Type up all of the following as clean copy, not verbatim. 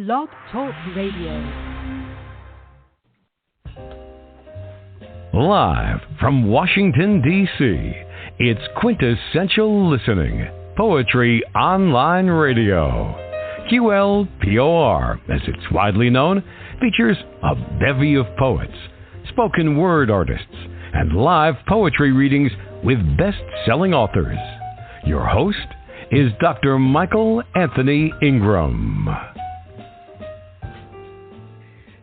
Blog Talk Radio. Live from Washington, D.C., it's Quintessential Listening, Poetry Online Radio. QLPOR, as it's widely known, features a bevy of poets, spoken word artists, and live poetry readings with best-selling authors. Your host is Dr. Michael Anthony Ingram.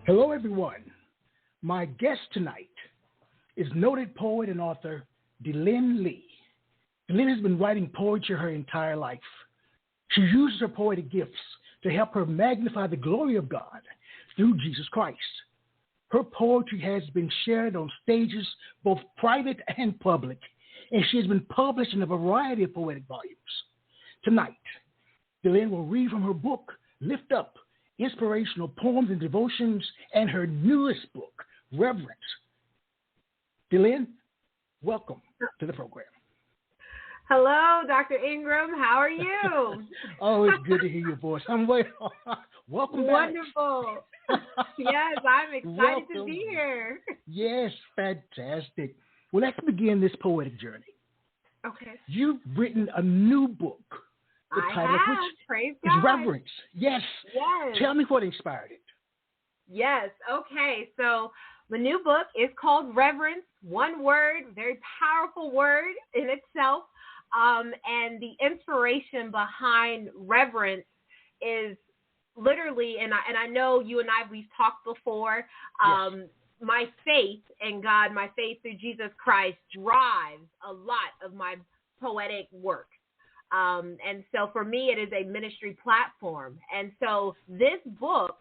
Hello, everyone. My guest tonight is noted poet and author Deelynn Leigh. Deelynn has been writing poetry her entire life. She uses her poetic gifts to help her magnify the glory of God through Jesus Christ. Her poetry has been shared on stages, both private and public, and she has been published in a variety of poetic volumes. Tonight, Deelynn will read from her book, Lift Up, Inspirational Poems and Devotions, and her newest book, Reverence. Deelynn, welcome to the program. Hello, Dr. Ingram. How are you? Oh, it's good to hear your voice. I'm well. Welcome back. Wonderful. Yes, I'm excited to be here. Yes, fantastic. Well, let's begin this poetic journey. Okay. You've written a new book. The title of which Praise is God. Reverence. Yes. Yes. Tell me what inspired it. Yes. Okay. So the new book is called Reverence. One word, very powerful word in itself. And the inspiration behind reverence is literally, and I know you and we've talked before. Yes. My faith in God, my faith through Jesus Christ drives a lot of my poetic work. And so for me, it is a ministry platform. And so this book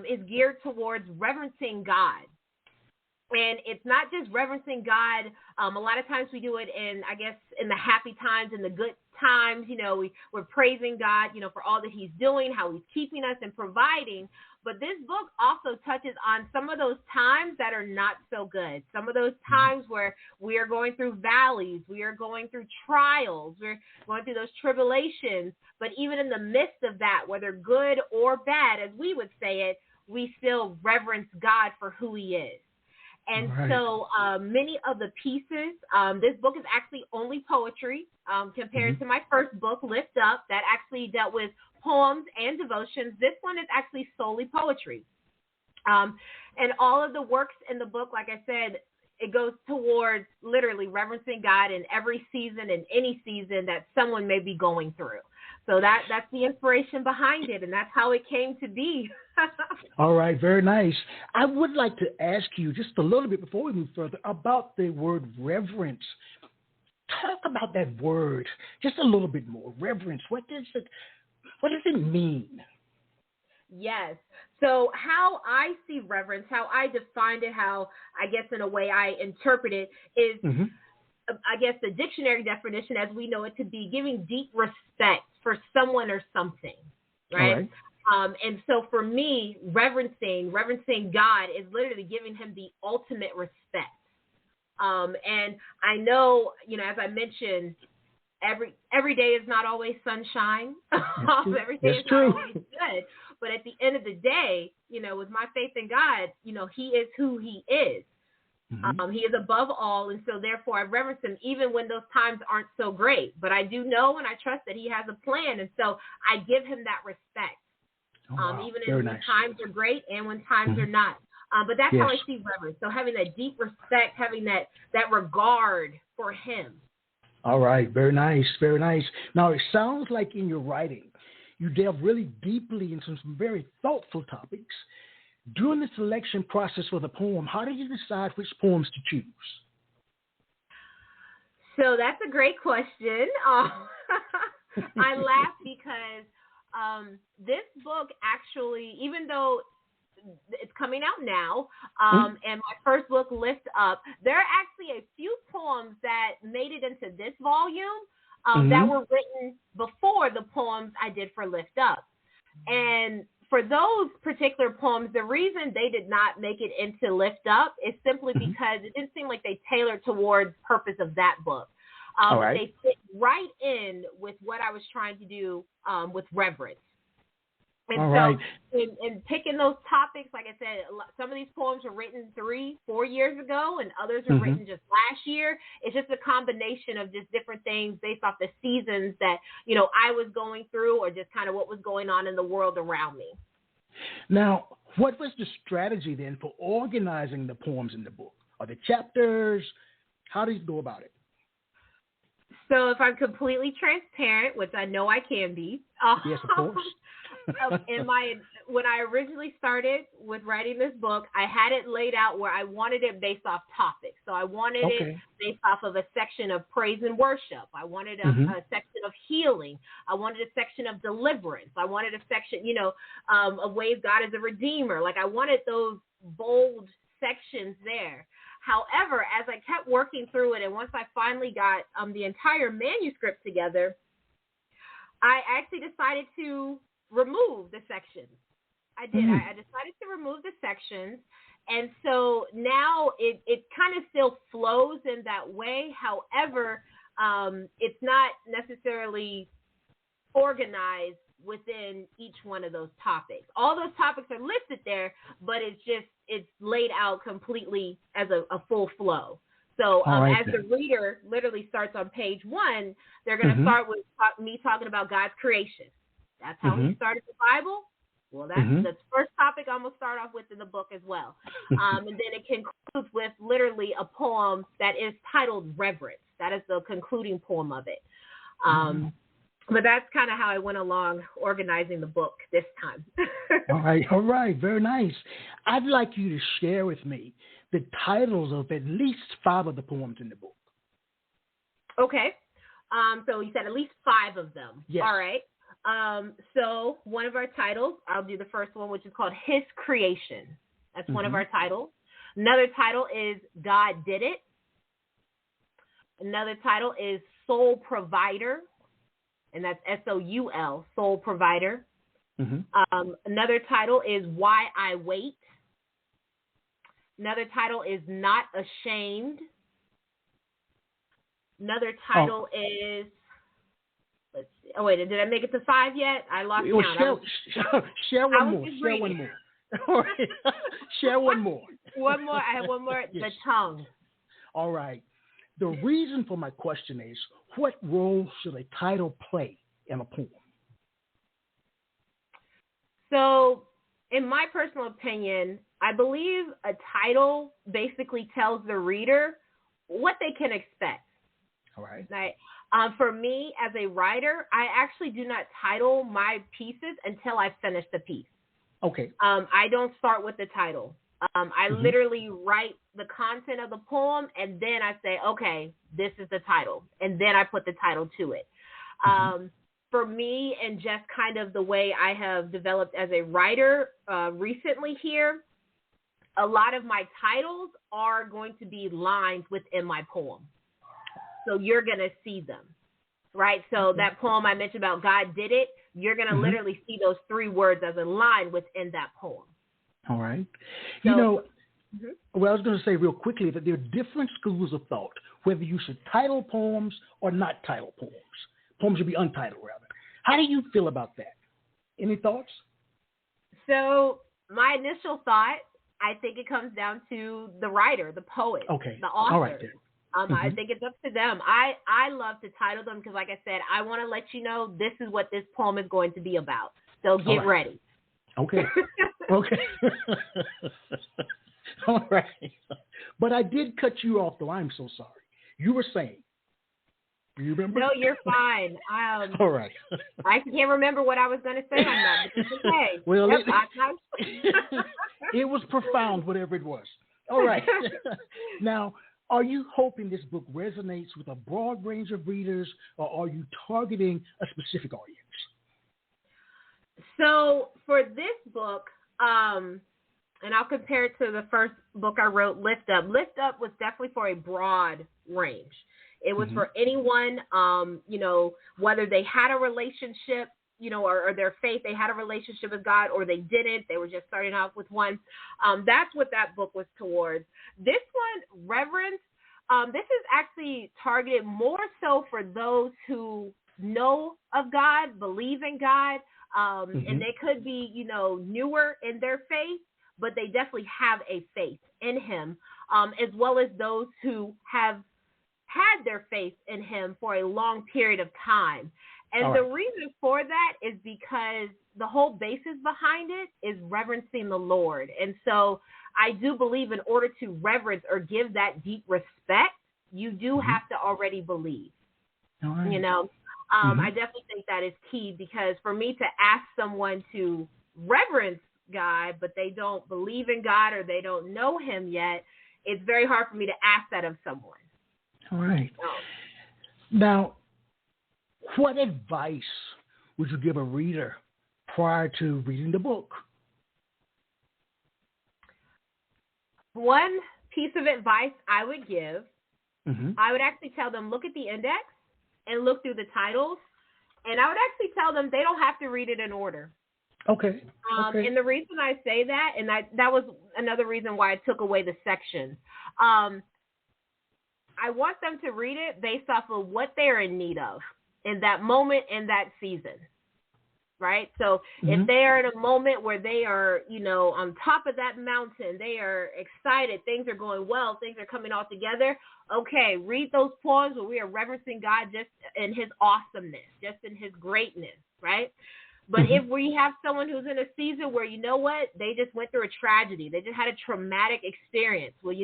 is geared towards reverencing God. And it's not just reverencing God. A lot of times we do it in the happy times and the good times. You know, we're praising God, for all that he's doing, how he's keeping us and providing. But this book also touches on some of those times that are not so good. Some of those times where we are going through valleys, we are going through trials, we're going through those tribulations. But even in the midst of that, whether good or bad, as we would say it, we still reverence God for who he is. And right. So many of the pieces, this book is actually only poetry compared to my first book, Lift Up, that actually dealt with poems and devotions. This one is actually solely poetry. And all of the works in the book, like I said, it goes towards literally reverencing God in every season and any season that someone may be going through. So that's the inspiration behind it, and that's how it came to be. All right, very nice. I would like to ask you just a little bit before we move further about the word reverence. Talk about that word just a little bit more. Reverence. What does it mean? Yes. So how I see reverence, how I defined it, how I guess in a way I interpret it is, I guess the dictionary definition as we know it to be giving deep respect for someone or something, right? All right. And so for me, reverencing God is literally giving him the ultimate respect. And I know, as I mentioned, every day is not always sunshine. Every day is not always good. But at the end of the day, with my faith in God, he is who he is. He is above all. And so therefore I reverence him even when those times aren't so great. But I do know and I trust that he has a plan. And so I give him that respect. Even when times are great and when times are not. But that's how I see reverence. So having that deep respect, having that regard for him. All right. Very nice. Very nice. Now, it sounds like in your writing, you delve really deeply into some very thoughtful topics. During the selection process for the poem, how did you decide which poems to choose? So that's a great question. I laugh because this book actually, even though it's coming out now, and my first book, Lift Up, there are actually a few poems that made it into this volume that were written before the poems I did for Lift Up. And for those particular poems, the reason they did not make it into Lift Up is simply because it didn't seem like they tailored towards the purpose of that book. Right. They fit right in with what I was trying to do with reverence. And All so right. in picking those topics, like I said, some of these poems were written 3-4 years ago, and others were written just last year. It's just a combination of just different things based off the seasons that, I was going through, or just kind of what was going on in the world around me. Now, what was the strategy then for organizing the poems in the book? Are the chapters? How do you go about it? So if I'm completely transparent, which I know I can be. Yes, of course. When I originally started with writing this book, I had it laid out where I wanted it based off topics. So I wanted it based off of a section of praise and worship. I wanted a section of healing. I wanted a section of deliverance. I wanted a section, of ways God is a redeemer. Like I wanted those bold sections there. However, as I kept working through it, and once I finally got the entire manuscript together, I actually decided to remove the sections. I did. I decided to remove the sections. And so now it kind of still flows in that way. However, it's not necessarily organized within each one of those topics. All those topics are listed there, but it's laid out completely as a full flow. So as the reader literally starts on page 1, they're going to start with me talking about God's creation. That's how we started the Bible. Well, that's the first topic I'm going to start off with in the book as well. And then it concludes with literally a poem that is titled Reverence. That is the concluding poem of it. But that's kind of how I went along organizing the book this time. All right. Very nice. I'd like you to share with me the titles of at least 5 of the poems in the book. Okay. So you said at least 5 of them. Yes. All right. So one of our titles, I'll do the first one, which is called His Creation. That's one of our titles. Another title is God Did It. Another title is Soul Provider, and that's SOUL, Soul Provider. Another title is Why I Wait. Another title is Not Ashamed. Another title is, let's see. Oh, wait, did I make it to 5 yet? I lost count. Share one more. All right. Share one more. One more. I have one more. Yes. The Tongue. All right. The reason for my question is, what role should a title play in a poem? So, in my personal opinion, I believe a title basically tells the reader what they can expect. All right. Right. For me, as a writer, I actually do not title my pieces until I finish the piece. Okay. I don't start with the title. I literally write the content of the poem, and then I say, okay, this is the title. And then I put the title to it. For me, and just kind of the way I have developed as a writer recently here, a lot of my titles are going to be lines within my poem. So you're going to see them, right? So that poem I mentioned about God Did It, you're going to literally see those 3 words as a line within that poem. All right. So, well, I was going to say real quickly that there are different schools of thought, whether you should title poems or not title poems. Poems should be untitled, rather. How do you feel about that? Any thoughts? So my initial thought, I think it comes down to the writer, the poet, the author. All right, then. I think it's up to them. I love to title them because, like I said, I want to let you know this is what this poem is going to be about. So get ready. Okay. Okay. All right. But I did cut you off, though. I'm so sorry. You were saying. Do you remember? No, you're fine. All right. I can't remember what I was going to say on that, but it's okay. Well, it was profound, whatever it was. All right. Now, are you hoping this book resonates with a broad range of readers, or are you targeting a specific audience? So for this book, and I'll compare it to the first book I wrote, Lift Up. Lift Up was definitely for a broad range. It was for anyone, whether they had a relationship, or their faith, they had a relationship with God, or they didn't, they were just starting off with one. That's what that book was towards. This one, Reverence, this is actually targeted more so for those who know of God, believe in God, And they could be, newer in their faith, but they definitely have a faith in him, as well as those who have had their faith in him for a long period of time. And the reason for that is because the whole basis behind it is reverencing the Lord. And so I do believe in order to reverence or give that deep respect, you do have to already believe. I definitely think that is key, because for me to ask someone to reverence God, but they don't believe in God or they don't know him yet, it's very hard for me to ask that of someone. All right. Now, what advice would you give a reader prior to reading the book? One piece of advice I would give, I would actually tell them, look at the index and look through the titles. And I would actually tell them they don't have to read it in order. Okay. And the reason I say that, and that was another reason why I took away the section. I want them to read it based off of what they're in need of in that moment, in that season, right? So if they are in a moment where they are, on top of that mountain, they are excited, things are going well, things are coming all together, okay, read those poems where we are reverencing God just in his awesomeness, just in his greatness, right? But if we have someone who's in a season where, they just went through a tragedy, they just had a traumatic experience. Well,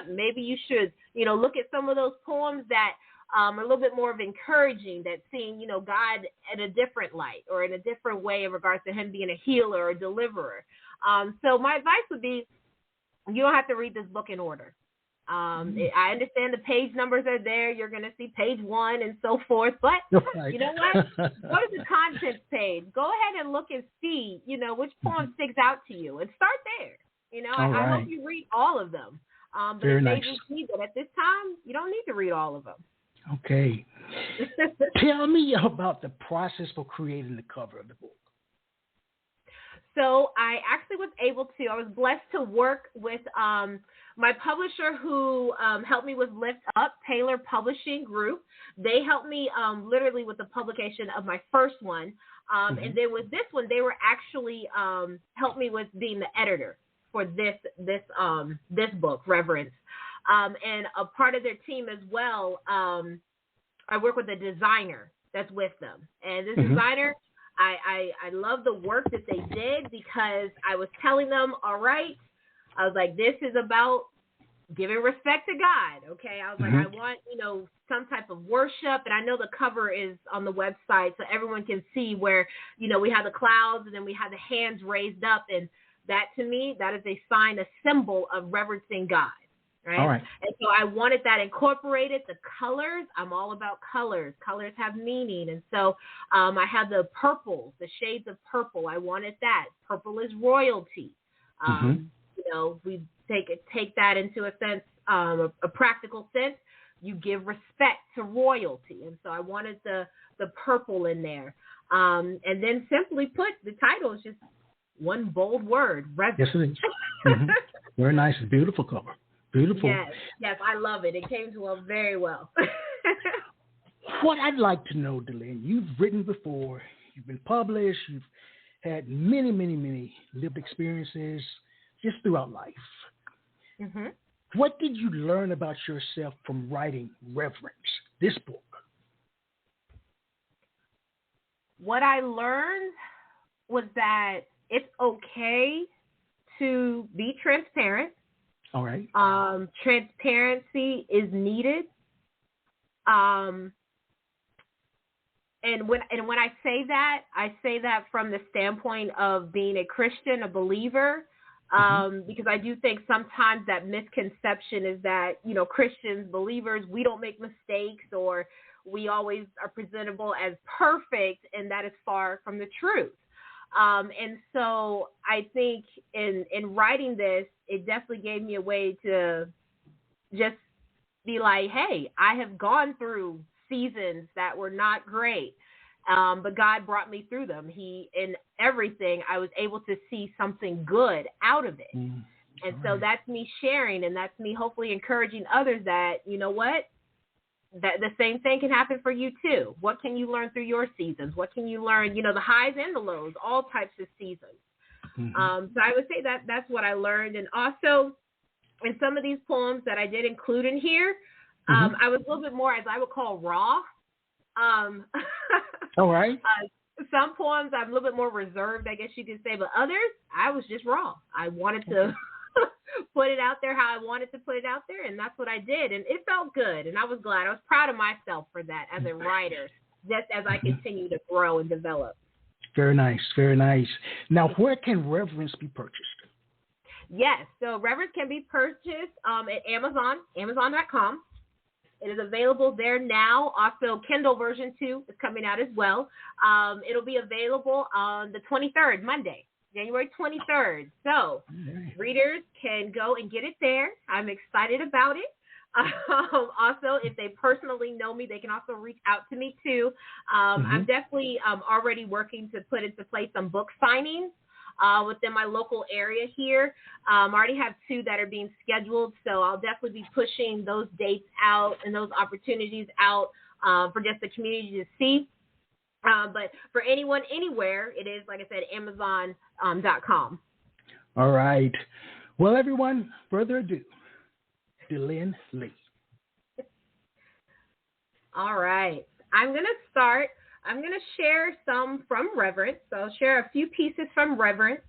maybe you should, look at some of those poems that are a little bit more of encouraging, that seeing, God in a different light or in a different way in regards to him being a healer or a deliverer. So my advice would be, you don't have to read this book in order. I understand the page numbers are there. You're going to see page 1 and so forth. But you know what? Go to the contents page. Go ahead and look and see, which poem sticks out to you, and start there. I hope you read all of them. But Very it nice. may just be that at this time, you don't need to read all of them. Okay. Tell me about the process for creating the cover of the book. So I actually I was blessed to work with my publisher who helped me with Lift Up, Taylor Publishing Group. They helped me literally with the publication of my first one. And then with this one, they were actually helped me with being the editor for this book, Reverence. And a part of their team as well, I work with a designer that's with them. And this designer, I love the work that they did, because I was telling them, all right, I was like, this is about giving respect to God, okay? I was like, I want, some type of worship, and I know the cover is on the website so everyone can see where, we have the clouds and then we have the hands raised up, and that to me, that is a sign, a symbol of reverencing God. Right? All right. And so I wanted that incorporated. The colors, I'm all about colors. Colors have meaning. And so I have the purples, the shades of purple. I wanted that. Purple is royalty. We take that into a sense, a practical sense. You give respect to royalty. And so I wanted the purple in there. And then simply put, the title is just one bold word, reverence. Yes, it is. Very nice. Beautiful cover. Beautiful. Yes, I love it. It came to us very well. What I'd like to know, Deelynn, you've written before, you've been published, you've had many, many, many lived experiences just throughout life. What did you learn about yourself from writing Reverence, this book? What I learned was that it's okay to be transparent. All right. Transparency is needed. And when I say that from the standpoint of being a Christian, a believer, because I do think sometimes that misconception is that, Christians, believers, we don't make mistakes, or we always are presentable as perfect, and that is far from the truth. And so I think in writing this, it definitely gave me a way to just be like, hey, I have gone through seasons that were not great, but God brought me through them. In everything, I was able to see something good out of it. And so that's me sharing, and that's me hopefully encouraging others that, you know what? that the same thing can happen for you too. What can you learn through your seasons? What can you learn, the highs and the lows, all types of seasons. So I would say that that's what I learned. And also in some of these poems that I did include in here, I was a little bit more, as I would call, raw. All right. Some poems I'm a little bit more reserved, I guess you could say, but others I was just raw. I wanted to put it out there how I wanted to put it out there, and that's what I did, and it felt good, and I was glad. I was proud of myself for that as a writer, just as I continue to grow and develop. Very nice, very nice. Now, where can Reverence be purchased? Yes, so Reverence can be purchased at Amazon, Amazon.com. It is available there now. Also, Kindle version 2 is coming out as well. It'll be available on the 23rd, Monday, January 23rd. So readers can go and get it there. I'm excited about it. Also, if they personally know me, they can also reach out to me too. I'm definitely already working to put into place some book signings within my local area here. I already have 2 that are being scheduled, so I'll definitely be pushing those dates out and those opportunities out for just the community to see. But for anyone, anywhere, it is, like I said, Amazon.com. All right. Well, everyone, further ado, Deelynn Leigh. All right. I'm going to start. I'm going to share some from Reverence. So I'll share a few pieces from Reverence.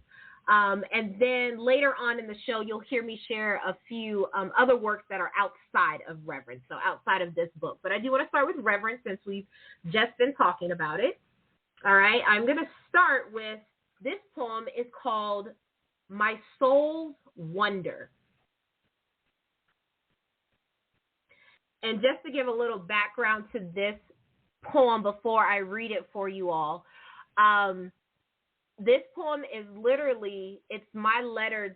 And then later on in the show, you'll hear me share a few other works that are outside of Reverence, so outside of this book. But I do want to start with Reverence since we've just been talking about it. All right. I'm going to start with this poem. Is called My Soul's Wonder. And just to give a little background to this poem before I read it for you all, this poem is literally, it's my letter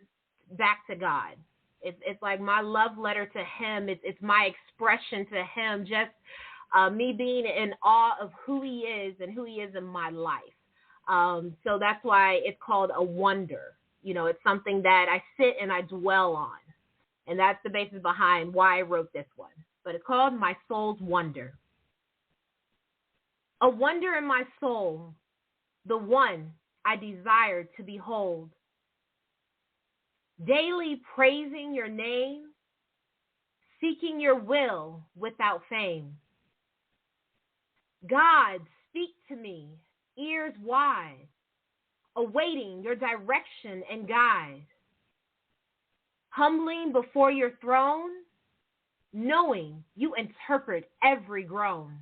back to God. It's like my love letter to him. It's my expression to him, just me being in awe of who he is and who he is in my life. So that's why it's called a wonder. It's something that I sit and I dwell on. And that's the basis behind why I wrote this one. But it's called My Soul's Wonder. A wonder in my soul, the one I desire to behold. Daily praising your name, seeking your will without fame. God, speak to me, ears wide, awaiting your direction and guide. Humbling before your throne, knowing you interpret every groan.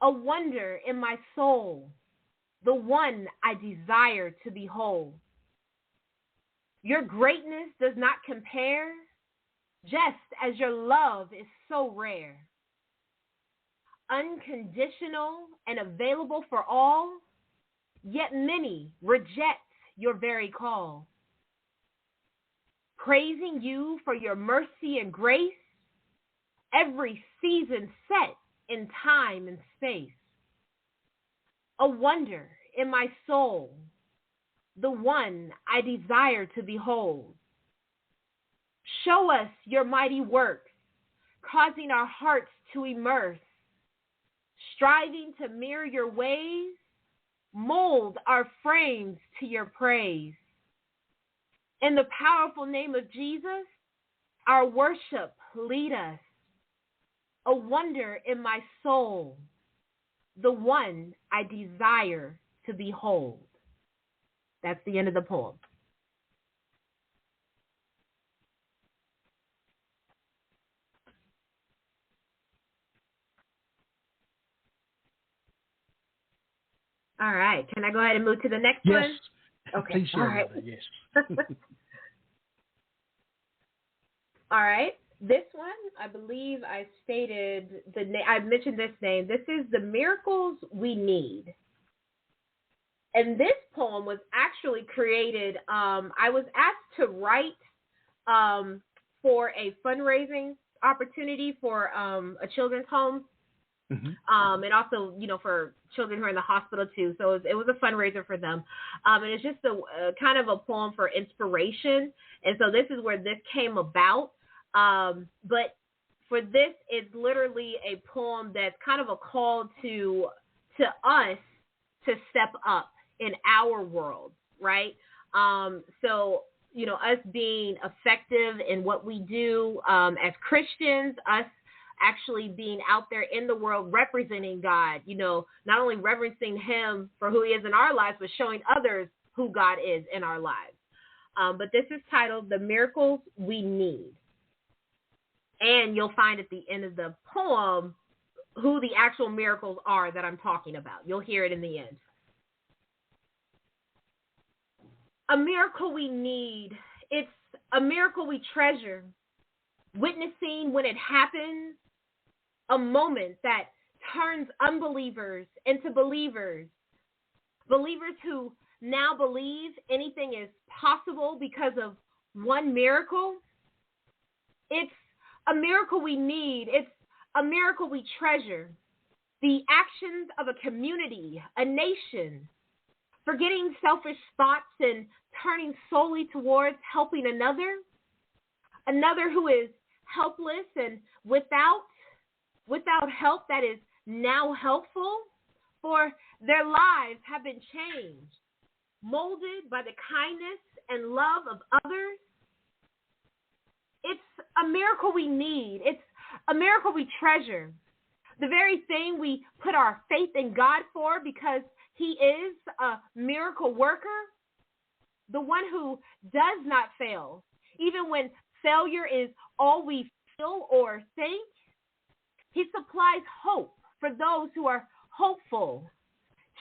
A wonder in my soul, the one I desire to behold. Your greatness does not compare, just as your love is so rare. Unconditional and available for all, yet many reject your very call. Praising you for your mercy and grace, every season set in time and space. A wonder in my soul, the one I desire to behold. Show us your mighty works, causing our hearts to immerse, striving to mirror your ways, mold our frames to your praise. In the powerful name of Jesus, our worship lead us. A wonder in my soul, the one I desire to behold. That's the end of the poem. All right. Can I go ahead and move to the next one? Yes. Okay. Please share all right. that, yes. All right. This one, I believe I stated the name. I mentioned this name. This is The Miracles We Need. And this poem was actually created. I was asked to write for a fundraising opportunity for a children's home. Mm-hmm. And also, for children who are in the hospital too. So it was a fundraiser for them. And it's just a kind of a poem for inspiration. And so this is where this came about. But for this is literally a poem that's kind of a call to us to step up in our world, right? So, us being effective in what we do as Christians, us actually being out there in the world representing God, not only reverencing him for who he is in our lives, but showing others who God is in our lives. But this is titled The Miracles We Need. And you'll find at the end of the poem who the actual miracles are that I'm talking about. You'll hear it in the end. A miracle we need. It's a miracle we treasure. Witnessing when it happens, a moment that turns unbelievers into believers. Believers who now believe anything is possible because of one miracle. It's a miracle we need. It's a miracle we treasure. The actions of a community, a nation, forgetting selfish thoughts and turning solely towards helping another who is helpless and without help that is now helpful, for their lives have been changed, molded by the kindness and love of others. It's a miracle we need. It's a miracle we treasure. The very thing we put our faith in God for because he is a miracle worker, the one who does not fail, even when failure is all we feel or think. He supplies hope for those who are hopeful,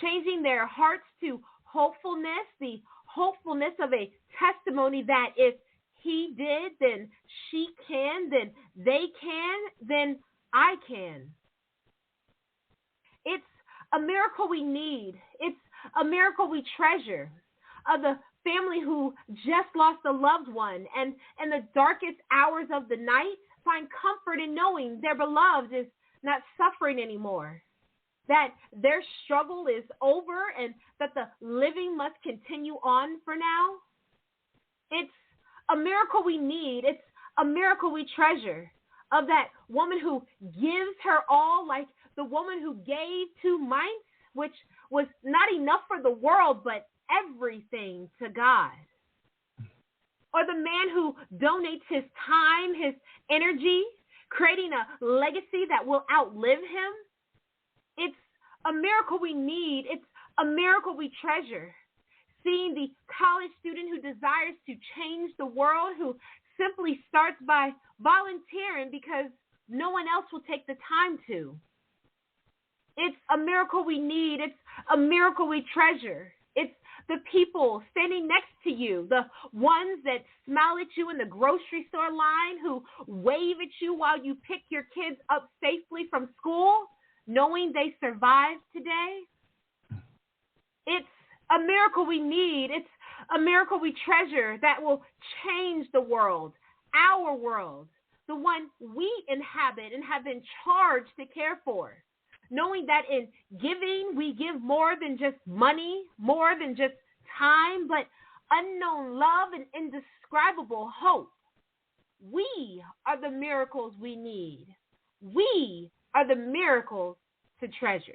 changing their hearts to hopefulness, the hopefulness of a testimony that if he did, then she can, then they can, then I can. It's a miracle we need. It's a miracle we treasure. The family who just lost a loved one and in the darkest hours of the night find comfort in knowing their beloved is not suffering anymore, that their struggle is over and that the living must continue on for now. It's a miracle we need. It's a miracle we treasure, of that woman who gives her all, like the woman who gave 2 mites, which was not enough for the world, but everything to God. Or the man who donates his time, his energy, creating a legacy that will outlive him. It's a miracle we need. It's a miracle we treasure. Seeing the college student who desires to change the world, who simply starts by volunteering because no one else will take the time to. It's a miracle we need. It's a miracle we treasure. It's the people standing next to you, the ones that smile at you in the grocery store line, who wave at you while you pick your kids up safely from school, knowing they survived today. It's a miracle we need. It's a miracle we treasure that will change the world, our world, the one we inhabit and have been charged to care for. Knowing that in giving, we give more than just money, more than just time, but unknown love and indescribable hope. We are the miracles we need. We are the miracles to treasure.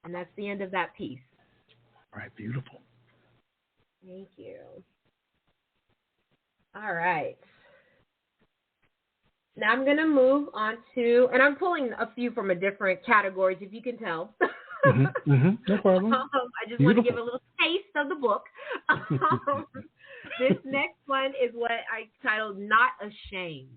And that's the end of that piece. All right, beautiful. Thank you. All right. Now I'm going to move on to, and I'm pulling a few from a different categories, if you can tell. No problem. I just want to give a little taste of the book. This next one is what I titled Not Ashamed.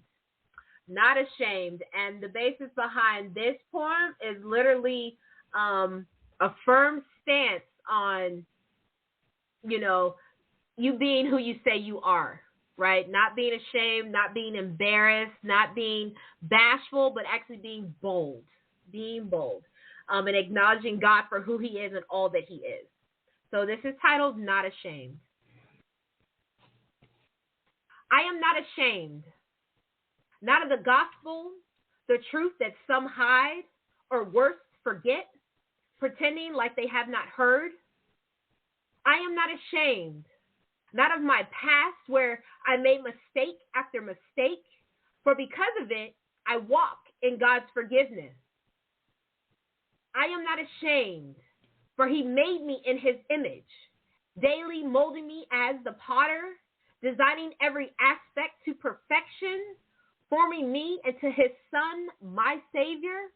Not Ashamed. And the basis behind this poem is literally a firm stance on, you being who you say you are. Right? Not being ashamed, not being embarrassed, not being bashful, but actually being bold. Being bold. And acknowledging God for who he is and all that he is. So this is titled Not Ashamed. I am not ashamed. Not of the gospel, the truth that some hide, or worse, forget, pretending like they have not heard. I am not ashamed. Not of my past where I made mistake after mistake, for because of it, I walk in God's forgiveness. I am not ashamed, for he made me in his image, daily molding me as the potter, designing every aspect to perfection, forming me into his son, my Savior.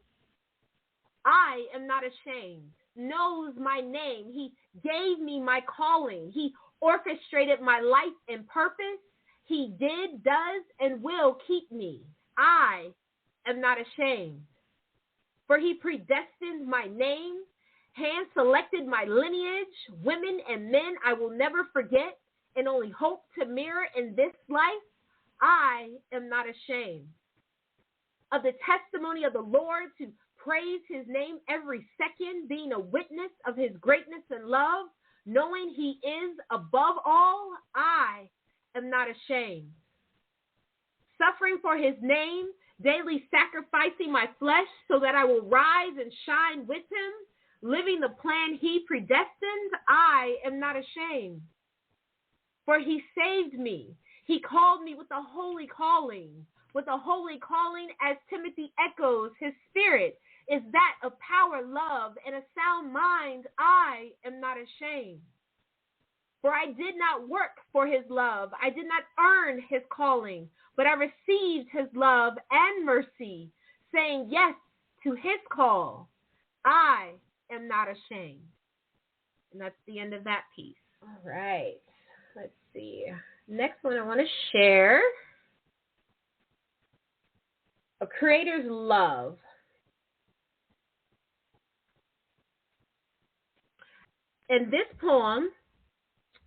I am not ashamed, knows my name. He gave me my calling. He orchestrated my life and purpose. He did, does, and will keep me. I am not ashamed. For he predestined my name, hand-selected my lineage, women and men I will never forget, and only hope to mirror in this life. I am not ashamed of the testimony of the Lord, to praise his name every second, being a witness of his greatness and love, knowing he is above all. I am not ashamed. Suffering for his name, daily sacrificing my flesh so that I will rise and shine with him, living the plan he predestined. I am not ashamed. For he saved me. He called me with a holy calling. With a holy calling, as Timothy echoes, his spirit is that of power, love, and a sound mind. I am not ashamed. For I did not work for his love. I did not earn his calling, but I received his love and mercy, saying yes to his call. I am not ashamed. And that's the end of that piece. All right. Let's see. Next one I want to share. A creator's love. And this poem,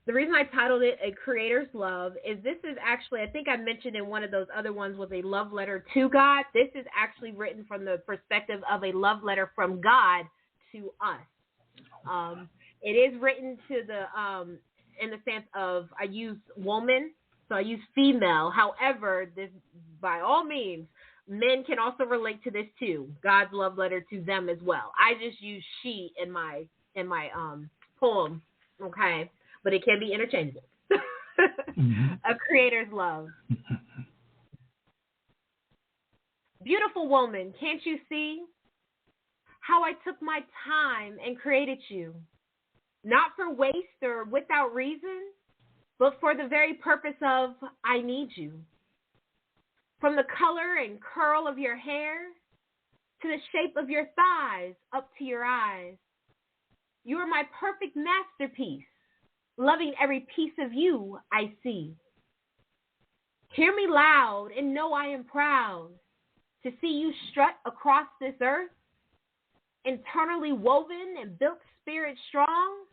the reason I titled it A Creator's Love is this is actually, I think I mentioned in one of those other ones, was a love letter to God. This is actually written from the perspective of a love letter from God to us. It is written to the, in the sense of, I use woman, so I use female. However, this, by all means, men can also relate to this too. God's love letter to them as well. I just use she in my poem, okay? But it can be interchangeable. A creator's love. Beautiful woman, can't you see how I took my time and created you? Not for waste or without reason, but for the very purpose of I need you. From the color and curl of your hair to the shape of your thighs up to your eyes. You are my perfect masterpiece, loving every piece of you I see. Hear me loud and know I am proud to see you strut across this earth, internally woven and built spirit strong.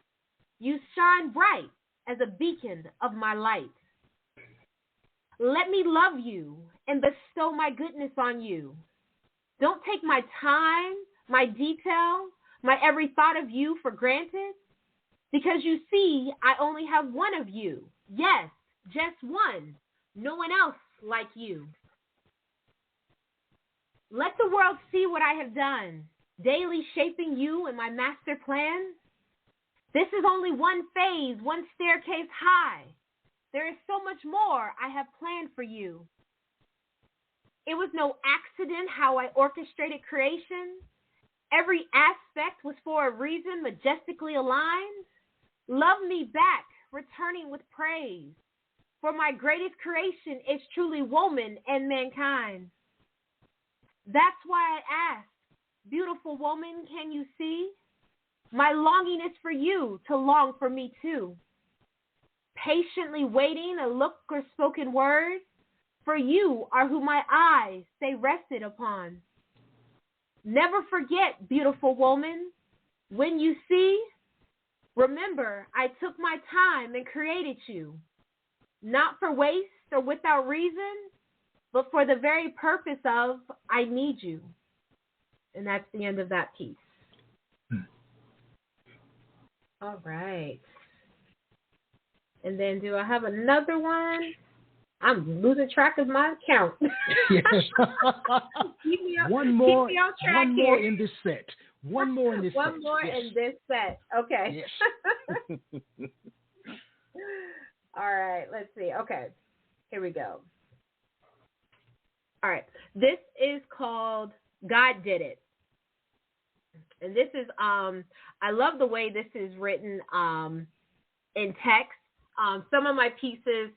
You shine bright as a beacon of my light. Let me love you and bestow my goodness on you. Don't take my time, my detail, my every thought of you for granted, because you see, I only have one of you. Yes, just one. No one else like you. Let the world see what I have done, daily shaping you in my master plan. This is only one phase, one staircase high. There is so much more I have planned for you. It was no accident how I orchestrated creation. Every aspect was for a reason, majestically aligned. Love me back, returning with praise. For my greatest creation is truly woman and mankind. That's why I ask, beautiful woman, can you see? My longing is for you to long for me too. Patiently waiting a look or spoken word, for you are who my eyes stay rested upon. Never forget, beautiful woman, when you see, remember I took my time and created you, not for waste or without reason, but for the very purpose of I need you. And that's the end of that piece. All right. And then do I have another one? I'm losing track of my count. Yes. One more here. In this set. One more in this set. One more in this set. Okay. Yes. All right. Let's see. Okay. Here we go. All right. This is called God Did It. And this is, I love the way this is written in text. Some of my pieces,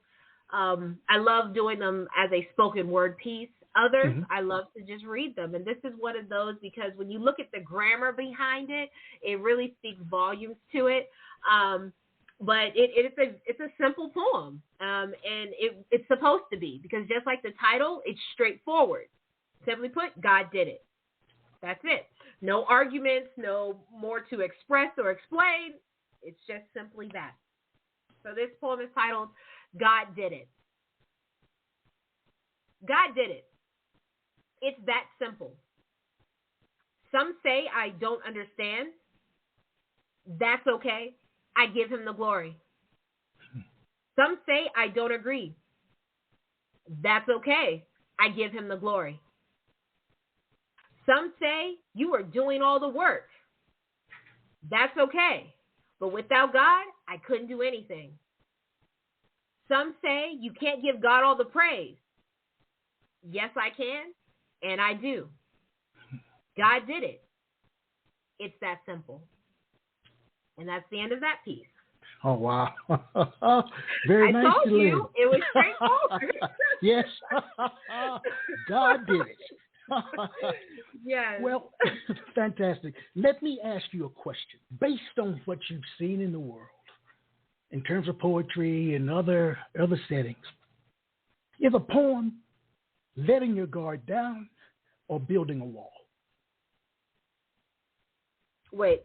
I love doing them as a spoken word piece. Others, I love to just read them. And this is one of those because when you look at the grammar behind it, it really speaks volumes to it. But it's a simple poem. And it's supposed to be because just like the title, it's straightforward. Simply put, God did it. That's it. No arguments, no more to express or explain. It's just simply that. So this poem is titled, God Did It. God did it. It's that simple. Some say I don't understand. That's okay. I give him the glory. Some say I don't agree. That's okay. I give him the glory. Some say you are doing all the work. That's okay. But without God, I couldn't do anything. Some say you can't give God all the praise. Yes, I can, and I do. God did it. It's that simple. And that's the end of that piece. Oh, wow. Very nice. I told you it was straightforward. Yes. God did it. Yes. Well, fantastic. Let me ask you a question. Based on what you've seen in the world, in terms of poetry and other settings, is a poem letting your guard down or building a wall? Wait,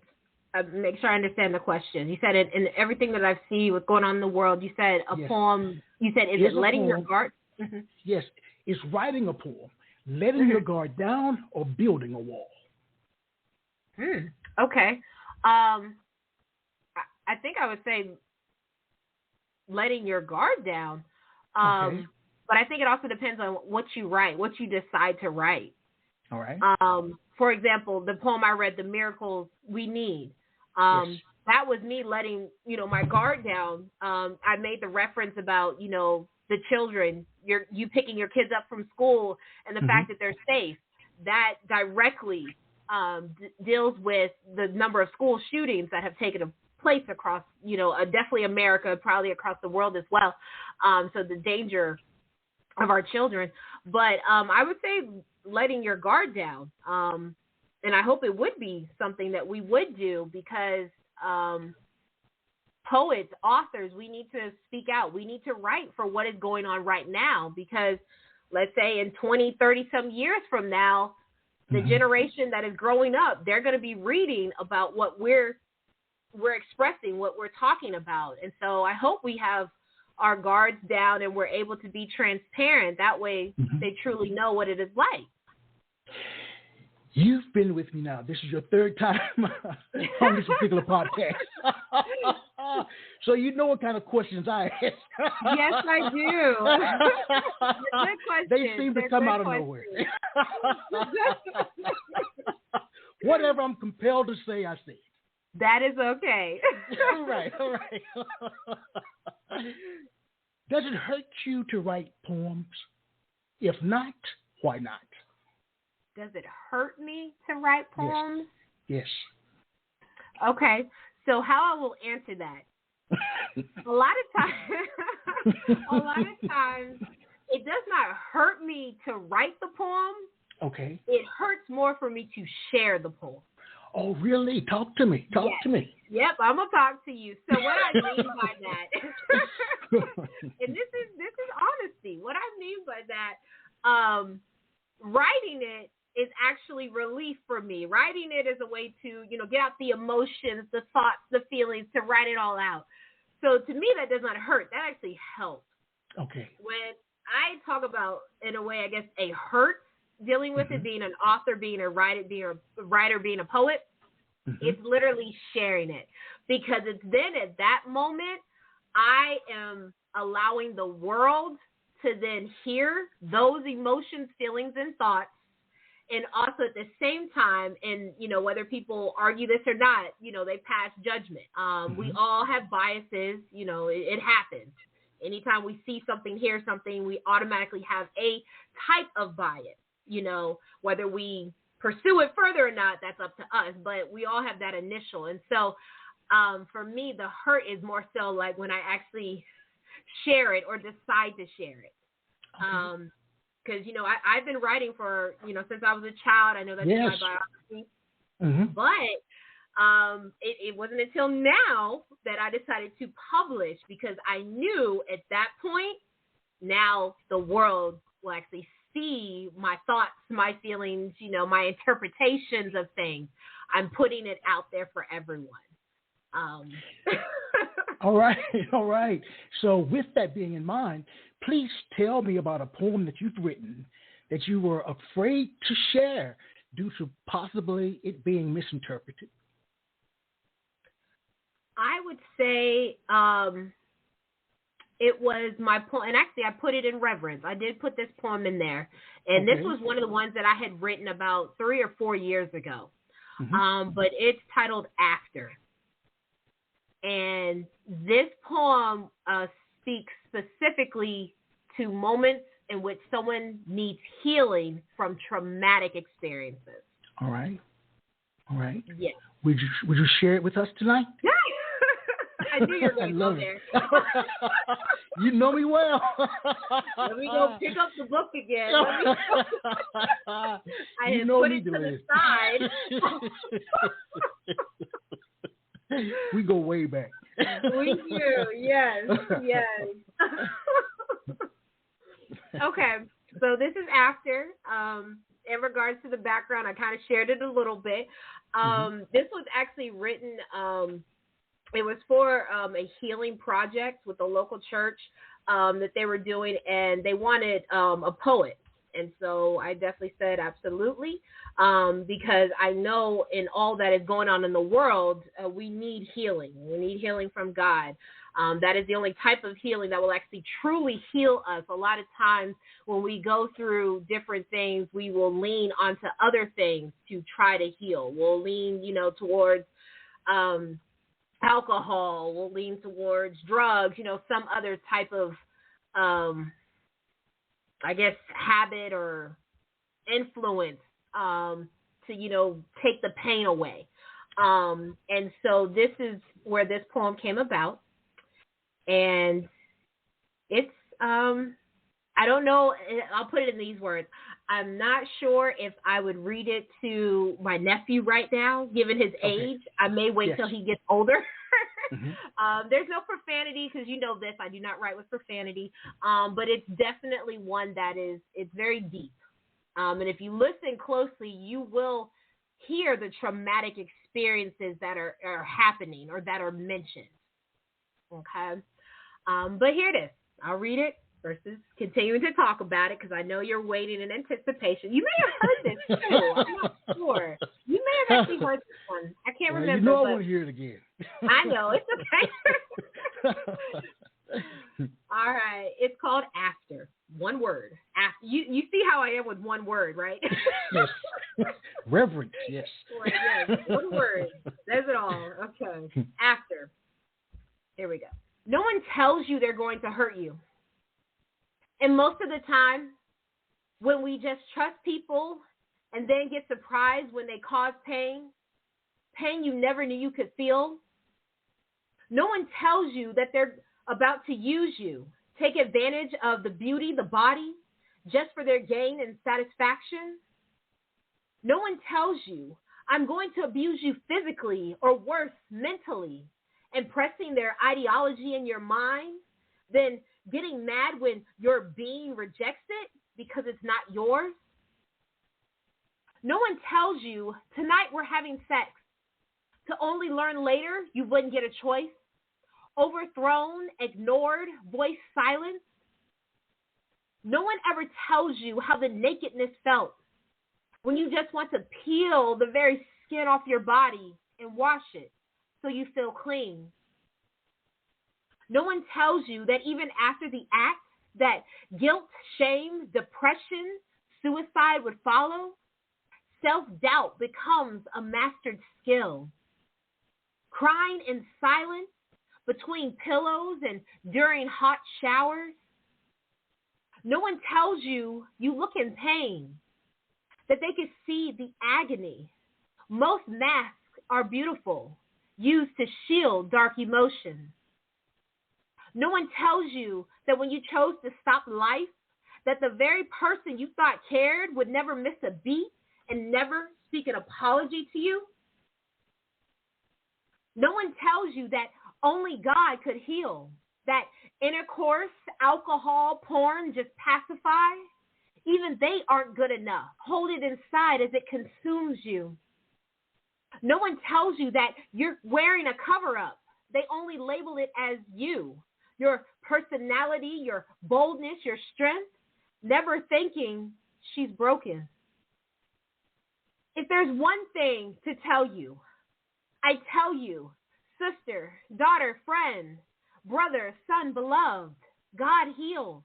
make sure I understand the question. You said in everything that I've seen, what's going on in the world, you said a poem, you said, is it letting your guard? Mm-hmm. Yes, it's writing a poem. Letting your guard down or building a wall? Okay. I think I would say letting your guard down. Okay. But I think it also depends on what you write, what you decide to write. All right. For example, the poem I read, The Miracles We Need, yes. That was me letting, my guard down. I made the reference about, the children, you picking your kids up from school and the fact that they're safe. That directly deals with the number of school shootings that have taken place across, definitely America, probably across the world as well. So the danger of our children. But I would say letting your guard down. And I hope it would be something that we would do because poets, authors, we need to speak out. We need to write for what is going on right now because let's say in 20, 30 some years from now, the generation that is growing up, they're going to be reading about what we're expressing, what we're talking about. And so I hope we have our guards down and we're able to be transparent. That way they truly know what it is like. You've been with me now. This is your third time on this particular podcast. So you know what kind of questions I ask. Yes, I do. Good questions. They seem to come out of nowhere. Whatever I'm compelled to say, I say. That is okay. All right. Does it hurt you to write poems? If not, why not? Does it hurt me to write poems? Yes. Okay. So how I will answer that. a lot of times it does not hurt me to write the poem. Okay. It hurts more for me to share the poem. Oh, really? Talk to me. Talk to me. Yep, I'm gonna talk to you. So what I mean by that, and this is honesty. What I mean by that, writing it is actually relief for me. Writing it is a way to, get out the emotions, the thoughts, the feelings, to write it all out. So to me, that does not hurt. That actually helps. Okay. When I talk about, in a way, I guess, a hurt, dealing with it, being an author, being a writer, being a poet, it's literally sharing it. Because it's then at that moment, I am allowing the world to then hear those emotions, feelings, and thoughts. And also at the same time, and, whether people argue this or not, they pass judgment. We all have biases. It happens. Anytime we see something, hear something, we automatically have a type of bias. Whether we pursue it further or not, that's up to us. But we all have that initial. And so for me, the hurt is more so like when I actually share it or decide to share it. Because, I've been writing for, since I was a child. I know that's my biography. Mm-hmm. But it wasn't until now that I decided to publish, because I knew at that point, now the world will actually see my thoughts, my feelings, my interpretations of things. I'm putting it out there for everyone. All right. So with that being in mind, please tell me about a poem that you've written that you were afraid to share due to possibly it being misinterpreted. I would say it was my poem, and actually I put it in reverence. I did put this poem in there, and this was one of the ones that I had written about 3 or 4 years ago. Mm-hmm. But it's titled After. And this poem speaks specifically to moments in which someone needs healing from traumatic experiences. All right. Yes. Would you share it with us tonight? I knew you were going to go there. You know me well. Let me go pick up the book again. I had put it to the side. We go way back. We do, yes. Okay, so this is After. In regards to the background, I kind of shared it a little bit. This was actually written, it was for a healing project with a local church that they were doing, and they wanted a poet. And so I definitely said absolutely, because I know in all that is going on in the world, we need healing. We need healing from God. That is the only type of healing that will actually truly heal us. A lot of times when we go through different things, we will lean onto other things to try to heal. We'll lean, towards alcohol. We'll lean towards drugs, some other type of habit or influence to, take the pain away. And so this is where this poem came about. And it's, I don't know, I'll put it in these words. I'm not sure if I would read it to my nephew right now, given his age. I may wait till he gets older. There's no profanity, because you know this, I do not write with profanity, but it's definitely one that it's very deep. And if you listen closely, you will hear the traumatic experiences that are happening or that are mentioned. Okay? But here it is. I'll read it versus continuing to talk about it, because I know you're waiting in anticipation. You may have heard this too. I'm not sure. You may have actually heard this one. I can't remember. I want to hear it again. I know. It's okay. All right. It's called After. One word. After. You see how I am with one word, right? Yes. Reverence, yes. Yes. One word. Says it all. Okay. After. Here we go. No one tells you they're going to hurt you. And most of the time, when we just trust people and then get surprised when they cause pain you never knew you could feel, no one tells you that they're about to use you, take advantage of the beauty, the body, just for their gain and satisfaction. No one tells you, I'm going to abuse you physically or worse, mentally, impressing their ideology in your mind, then getting mad when your being rejects it because it's not yours. No one tells you, tonight we're having sex, to only learn later you wouldn't get a choice. Overthrown, ignored, voice silenced. No one ever tells you how the nakedness felt when you just want to peel the very skin off your body and wash it so you feel clean. No one tells you that even after the act, that guilt, shame, depression, suicide would follow. Self-doubt becomes a mastered skill. Crying in silence between pillows and during hot showers. No one tells you you look in pain, that they can see the agony. Most masks are beautiful, used to shield dark emotions. No one tells you that when you chose to stop life, that the very person you thought cared would never miss a beat and never speak an apology to you. No one tells you that only God could heal, that intercourse, alcohol, porn just pacify. Even they aren't good enough. Hold it inside as it consumes you. No one tells you that you're wearing a cover-up. They only label it as you, your personality, your boldness, your strength, never thinking she's broken. If there's one thing to tell you, I tell you, sister, daughter, friend, brother, son, beloved, God heals.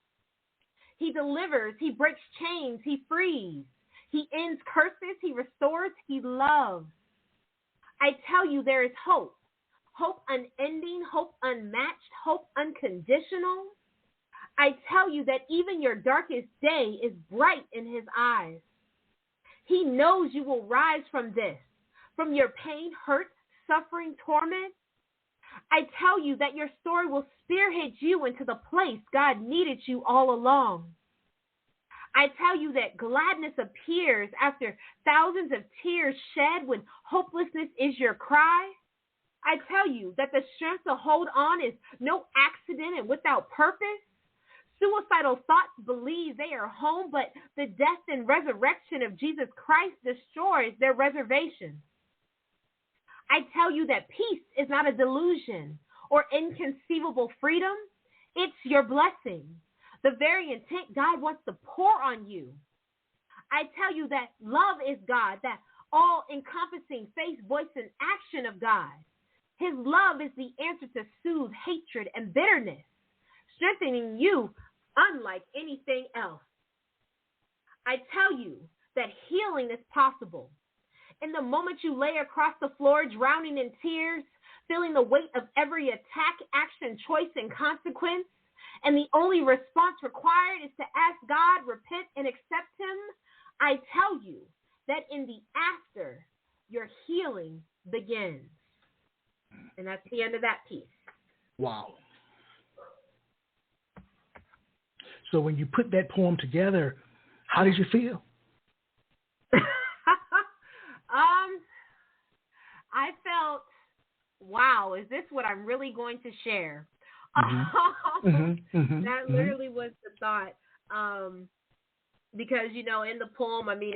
He delivers, he breaks chains, he frees. He ends curses, he restores, he loves. I tell you there is hope. Hope unending, hope unmatched, hope unconditional. I tell you that even your darkest day is bright in his eyes. He knows you will rise from this, from your pain, hurt, suffering, torment. I tell you that your story will spearhead you into the place God needed you all along. I tell you that gladness appears after thousands of tears shed when hopelessness is your cry. I tell you that the strength to hold on is no accident and without purpose. Suicidal thoughts believe they are home, but the death and resurrection of Jesus Christ destroys their reservation. I tell you that peace is not a delusion or inconceivable freedom. It's your blessing, the very intent God wants to pour on you. I tell you that love is God, that all-encompassing face, voice, and action of God. His love is the answer to soothe hatred and bitterness, strengthening you unlike anything else. I tell you that healing is possible. In the moment you lay across the floor, drowning in tears, feeling the weight of every attack, action, choice, and consequence, and the only response required is to ask God, repent, and accept him, I tell you that in the after, your healing begins. And that's the end of that piece. Wow. So when you put that poem together, how did you feel? I felt, wow, is this what I'm really going to share? That literally was the thought. Because, you know, in the poem, I mean,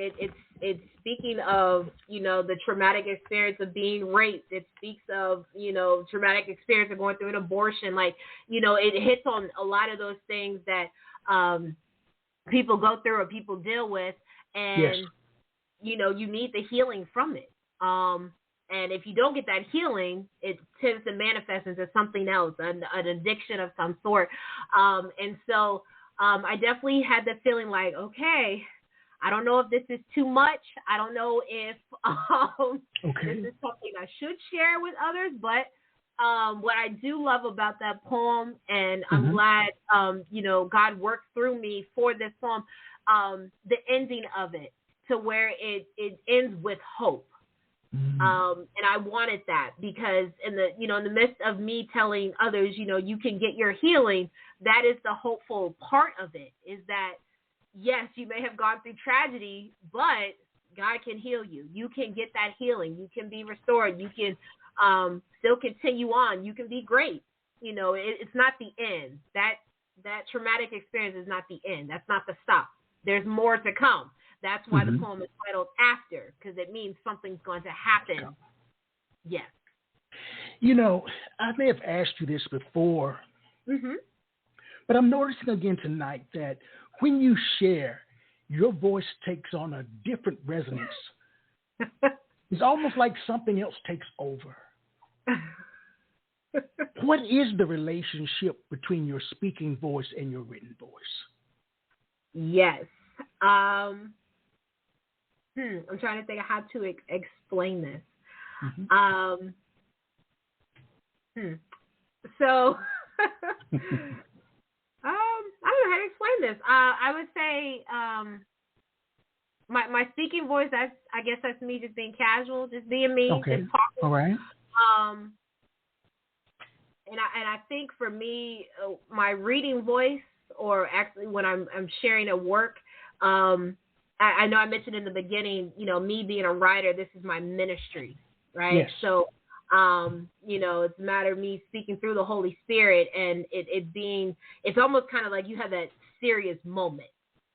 it's speaking of, you know, the traumatic experience of being raped. It speaks of, you know, traumatic experience of going through an abortion. Like, you know, it hits on a lot of those things that people go through or people deal with. And, yes, you know, you need the healing from it. And if you don't get that healing, it tends to manifest into something else, an addiction of some sort. And so I definitely had the feeling like, okay, I don't know if this is too much. I don't know if this is something I should share with others. But what I do love about that poem, and I'm glad, you know, God worked through me for this poem, the ending of it to where it ends with hope. And I wanted that because in the midst of me telling others, you know, you can get your healing, that is the hopeful part of it, is that, yes, you may have gone through tragedy, but God can heal you. You can get that healing. You can be restored. You can still continue on. You can be great. You know, it's not the end. That traumatic experience is not the end. That's not the stop. There's more to come. That's why the poem is titled After, because it means something's going to happen. Yes. You know, I may have asked you this before, but I'm noticing again tonight that when you share, your voice takes on a different resonance. It's almost like something else takes over. What is the relationship between your speaking voice and your written voice? Yes. I'm trying to think of how to explain this. So, I don't know how to explain this. I would say my speaking voice. I guess that's me just being casual, just being me, Okay. just talking. All right. And I think for me, my reading voice, or actually when I'm sharing a work, I know I mentioned in the beginning, me being a writer, this is my ministry, right? Yes. So, it's a matter of me speaking through the Holy Spirit, and it's almost kind of like you have that serious moment.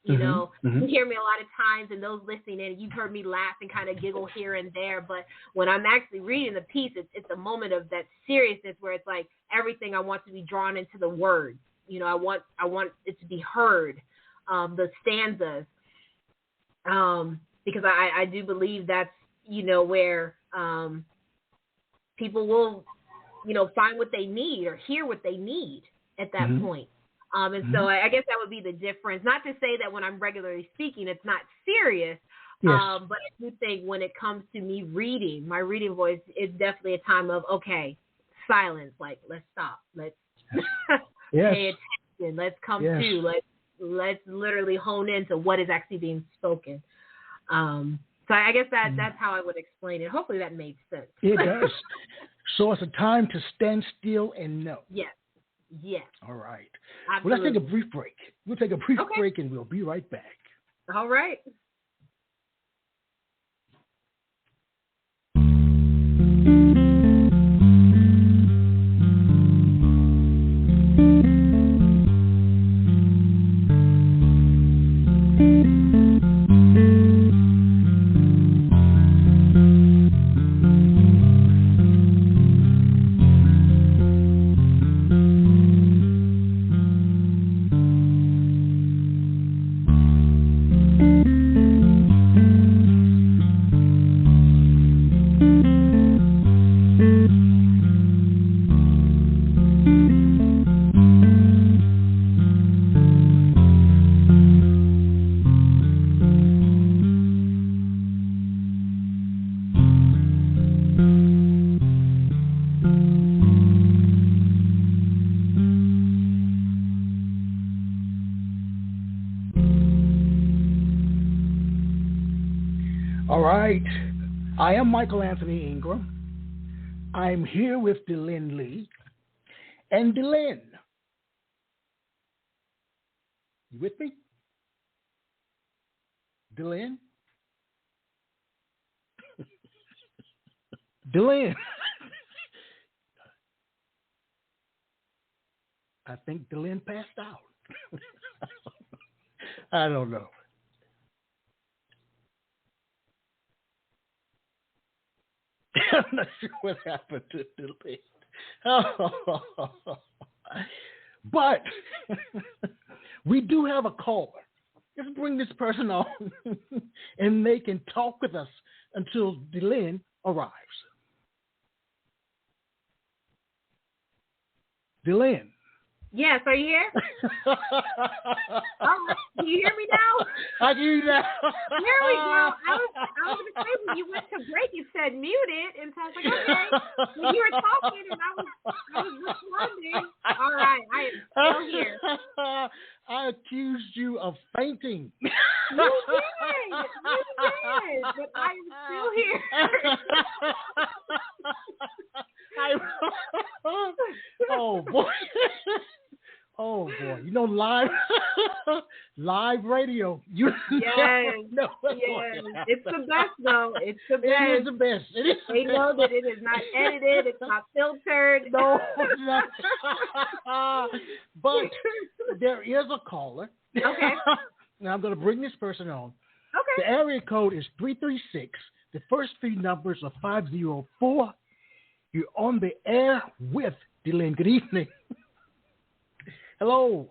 You hear me a lot of times, and those listening in, you've heard me laugh and kind of giggle here and there. But when I'm actually reading the piece, it's a moment of that seriousness where it's like everything I want to be drawn into the words. I want it to be heard, the stanzas, because I do believe that's where people will find what they need or hear what they need at that point. And so I guess that would be the difference. Not to say that when I'm regularly speaking, it's not serious. Yes. But I do think when it comes to me reading, my reading voice is definitely a time of, okay, silence. Like, let's stop. Let's pay attention. Let's come to. Let's literally hone into what is actually being spoken. So I guess that's how I would explain it. Hopefully that made sense. It does. So it's a time to stand still and know. Yes. All right. Absolutely. Well, let's take a brief break. We'll take a brief break, and we'll be right back. All right. All right. I am Michael Anthony Ingram. I'm here with Deelynn Leigh. And Deelynn, you with me? Deelynn? Deelynn. I think Deelynn passed out. I don't know. I'm not sure what happened to Deelynn. But we do have a caller. Let's bring this person on, and they can talk with us until Deelynn arrives. Deelynn. Yes, are you here? Do you hear me now? I do now. There we go. I was going to say, when you went to break, it said muted, and so I was like, okay. When you were talking, and I was responding. All right, I am still here. I accused you of fainting. You did, but I am still here. Oh boy. Oh boy. Live radio. Yes. No, yes. It's the best though. It's the best. It is the best. It is they know that it is not edited, it's not filtered. No, it's not. But there is a caller. Okay. Now I'm gonna bring this person on. Okay. The area code is 336. The first three numbers are 504. You're on the air with Deelynn. Good evening. Hello.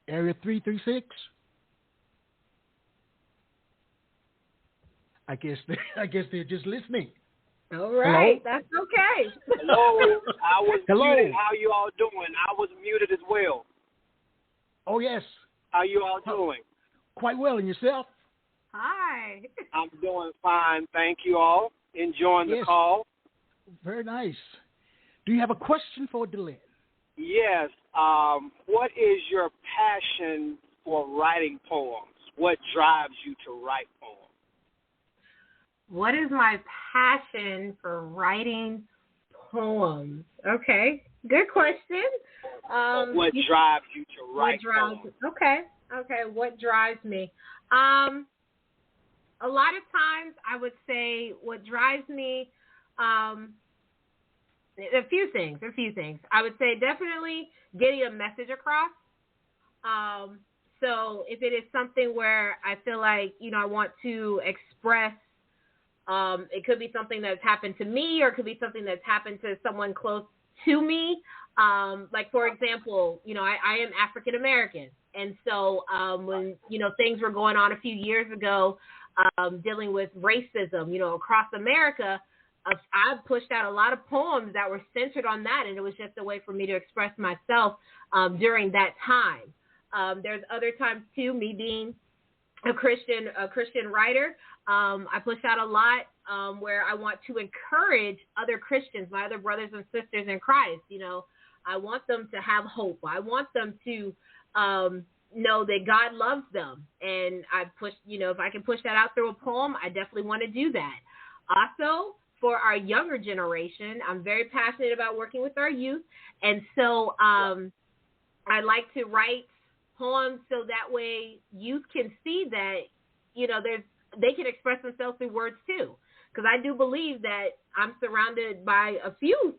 Area 336. I guess they're just listening. All right. Hello? That's okay. Hello. I was Hello. muted. How you all doing? I was muted as well. Oh, yes. How you all doing? Quite well. And yourself? Hi. I'm doing fine. Thank you all. Enjoying the Yes. call. Very nice. Do you have a question for Deelynn? Yes. What is your passion for writing poems? What drives you to write poems? What is my passion for writing poems? Okay, good question. What drives you to write poems? Okay, what drives me? A lot of times I would say what drives me, a few things. I would say definitely getting a message across. So if it is something where I feel like, I want to express, it could be something that's happened to me, or it could be something that's happened to someone close to me. Like, for example, I am African American. And so when, things were going on a few years ago, dealing with racism, across America, I pushed out a lot of poems that were centered on that. And it was just a way for me to express myself during that time. There's other times, too, me being a Christian writer. I push out a lot where I want to encourage other Christians, my other brothers and sisters in Christ. I want them to have hope. I want them to know that God loves them. And I push, if I can push that out through a poem, I definitely want to do that. Also, for our younger generation, I'm very passionate about working with our youth. And so I like to write poems so that way youth can see that, they can express themselves through words too. Because I do believe that I'm surrounded by a few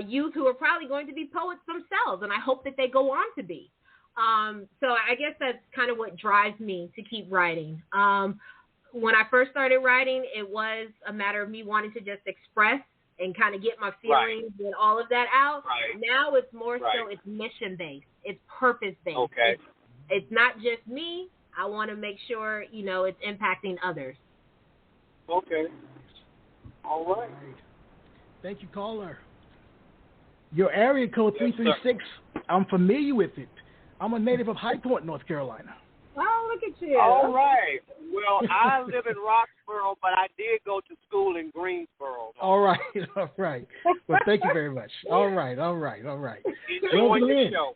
youth who are probably going to be poets themselves, and I hope that they go on to be. So I guess that's kind of what drives me to keep writing. When I first started writing, it was a matter of me wanting to just express and kind of get my feelings and all of that out. Right. Now it's more so it's mission-based. It's purpose-based. Okay. It's not just me. I want to make sure, it's impacting others. Okay. All right. Thank you, caller. Your area code 336, I'm familiar with it. I'm a native of High Point, North Carolina. Oh, look at you. All right. Well, I live in Roxborough, but I did go to school in Greensboro. All right. Well, thank you very much. All right. Enjoy the show.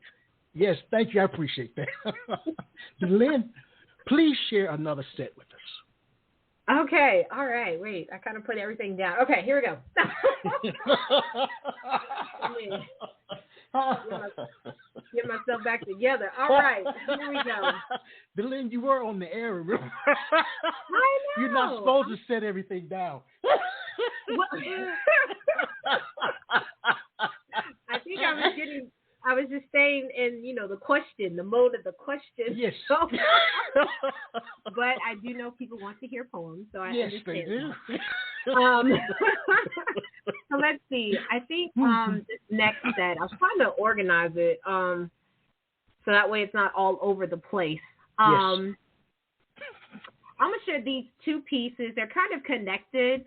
Yes, thank you. I appreciate that. Deelynn, please share another set with us. Okay. All right. Wait, I kind of put everything down. Okay, here we go. Get myself back together. All right, here we go. Deelynn, you were on the air, remember? I know. You're not supposed to set everything down. I think I was just staying in, the mode of the question. Yes. So, but I do know people want to hear poems, so I understand. Yes, they do. So let's see. I think this next set, I was trying to organize it so that way it's not all over the place. I'm going to share these two pieces. They're kind of connected.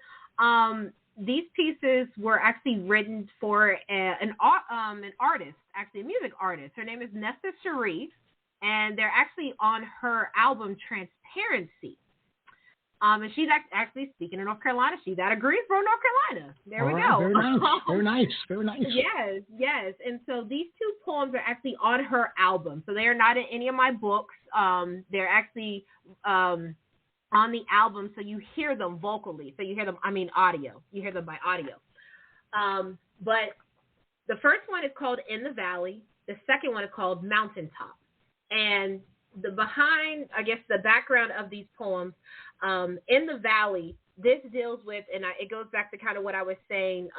These pieces were actually written for an artist, actually a music artist. Her name is Nessa Sharif, and they're actually on her album Transparency. And she's actually speaking in North Carolina. She's out of Greensboro, North Carolina. There we go. Very nice. Yes. And so these two poems are actually on her album. So they are not in any of my books. They're actually on the album, so you hear them vocally. So you hear them, audio. You hear them by audio. But the first one is called In the Valley. The second one is called Mountaintop. And the background of these poems, In the Valley, this deals with, and it goes back to kind of what I was saying,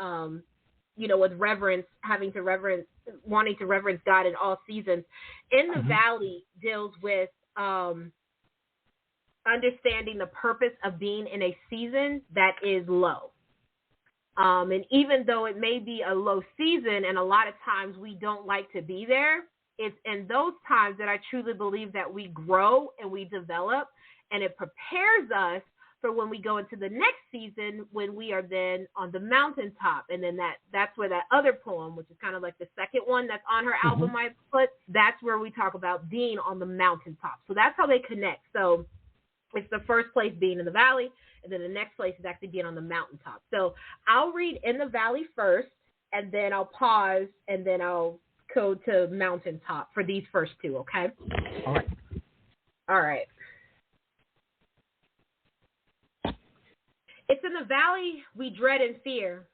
with reverence, wanting to reverence God in all seasons. In the Valley deals with understanding the purpose of being in a season that is low. And even though it may be a low season, and a lot of times we don't like to be there, it's in those times that I truly believe that we grow and we develop, and it prepares us for when we go into the next season, when we are then on the mountaintop. And then that's where that other poem, which is kind of like the second one that's on her album I put, that's where we talk about being on the mountaintop. So that's how they connect. So It's the first place being in the valley, and then the next place is actually being on the mountaintop. So I'll read in the valley first, and then I'll pause, and then I'll go to mountaintop for these first two, okay? All right. All right. It's in the valley we dread and fear,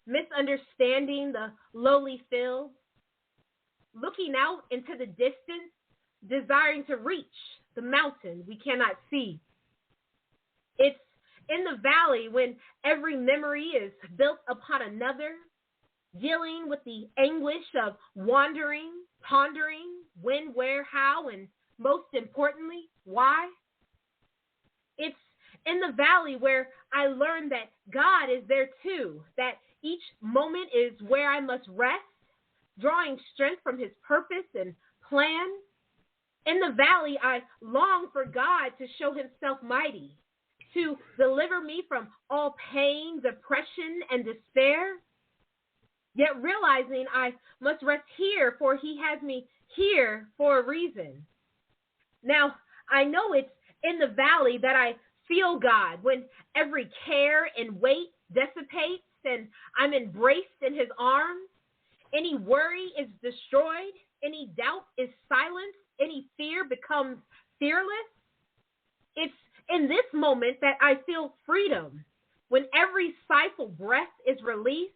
misunderstanding the lowly field, looking out into the distance, desiring to reach the mountain we cannot see. It's in the valley when every memory is built upon another, dealing with the anguish of wandering, pondering when, where, how, and most importantly, why. It's in the valley where I learned that God is there too, that each moment is where I must rest, drawing strength from his purpose and plan. In the valley, I long for God to show himself mighty, to deliver me from all pain, depression, and despair. Yet realizing I must rest here, for he has me here for a reason. Now, I know it's in the valley that I feel God, when every care and weight dissipates and I'm embraced in his arms. Any worry is destroyed. Any doubt is silenced. Any fear becomes fearless. It's in this moment that I feel freedom, when every stifled breath is released,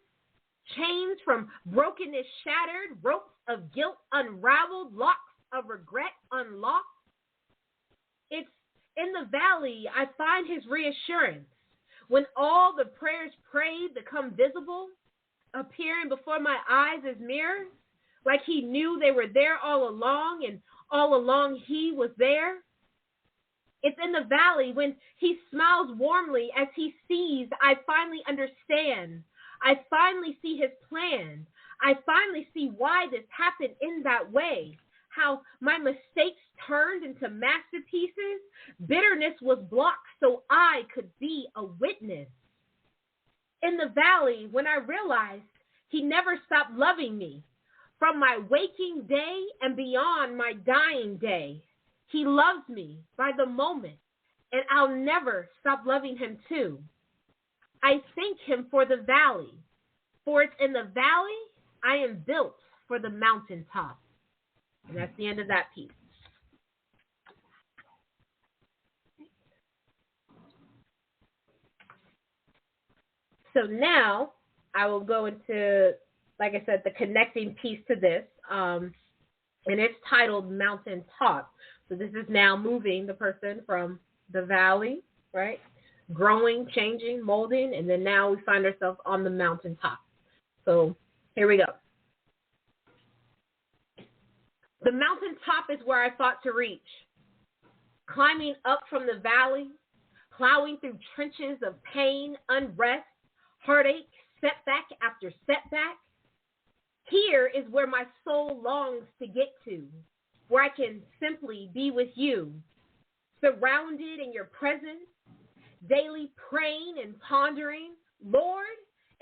chains from brokenness shattered, ropes of guilt unraveled, locks of regret unlocked. It's in the valley I find his reassurance, when all the prayers prayed become visible, appearing before my eyes as mirrors, like he knew they were there all along, and all along he was there. It's in the valley when he smiles warmly as he sees I finally understand. I finally see his plan. I finally see why this happened in that way, how my mistakes turned into masterpieces. Bitterness was blocked so I could be a witness. In the valley, when I realized he never stopped loving me, from my waking day and beyond my dying day, he loves me by the moment, and I'll never stop loving him too. I thank him for the valley, for it's in the valley I am built for the mountaintop. And that's the end of that piece. So now I will go into, like I said, the connecting piece to this, and it's titled Mountaintop. So this is now moving the person from the valley, right, growing, changing, molding, and then now we find ourselves on the mountaintop. So here we go. The mountaintop is where I fought to reach, climbing up from the valley, plowing through trenches of pain, unrest, heartache, setback after setback. Here is where my soul longs to get to, where I can simply be with you, surrounded in your presence, daily praying and pondering. Lord,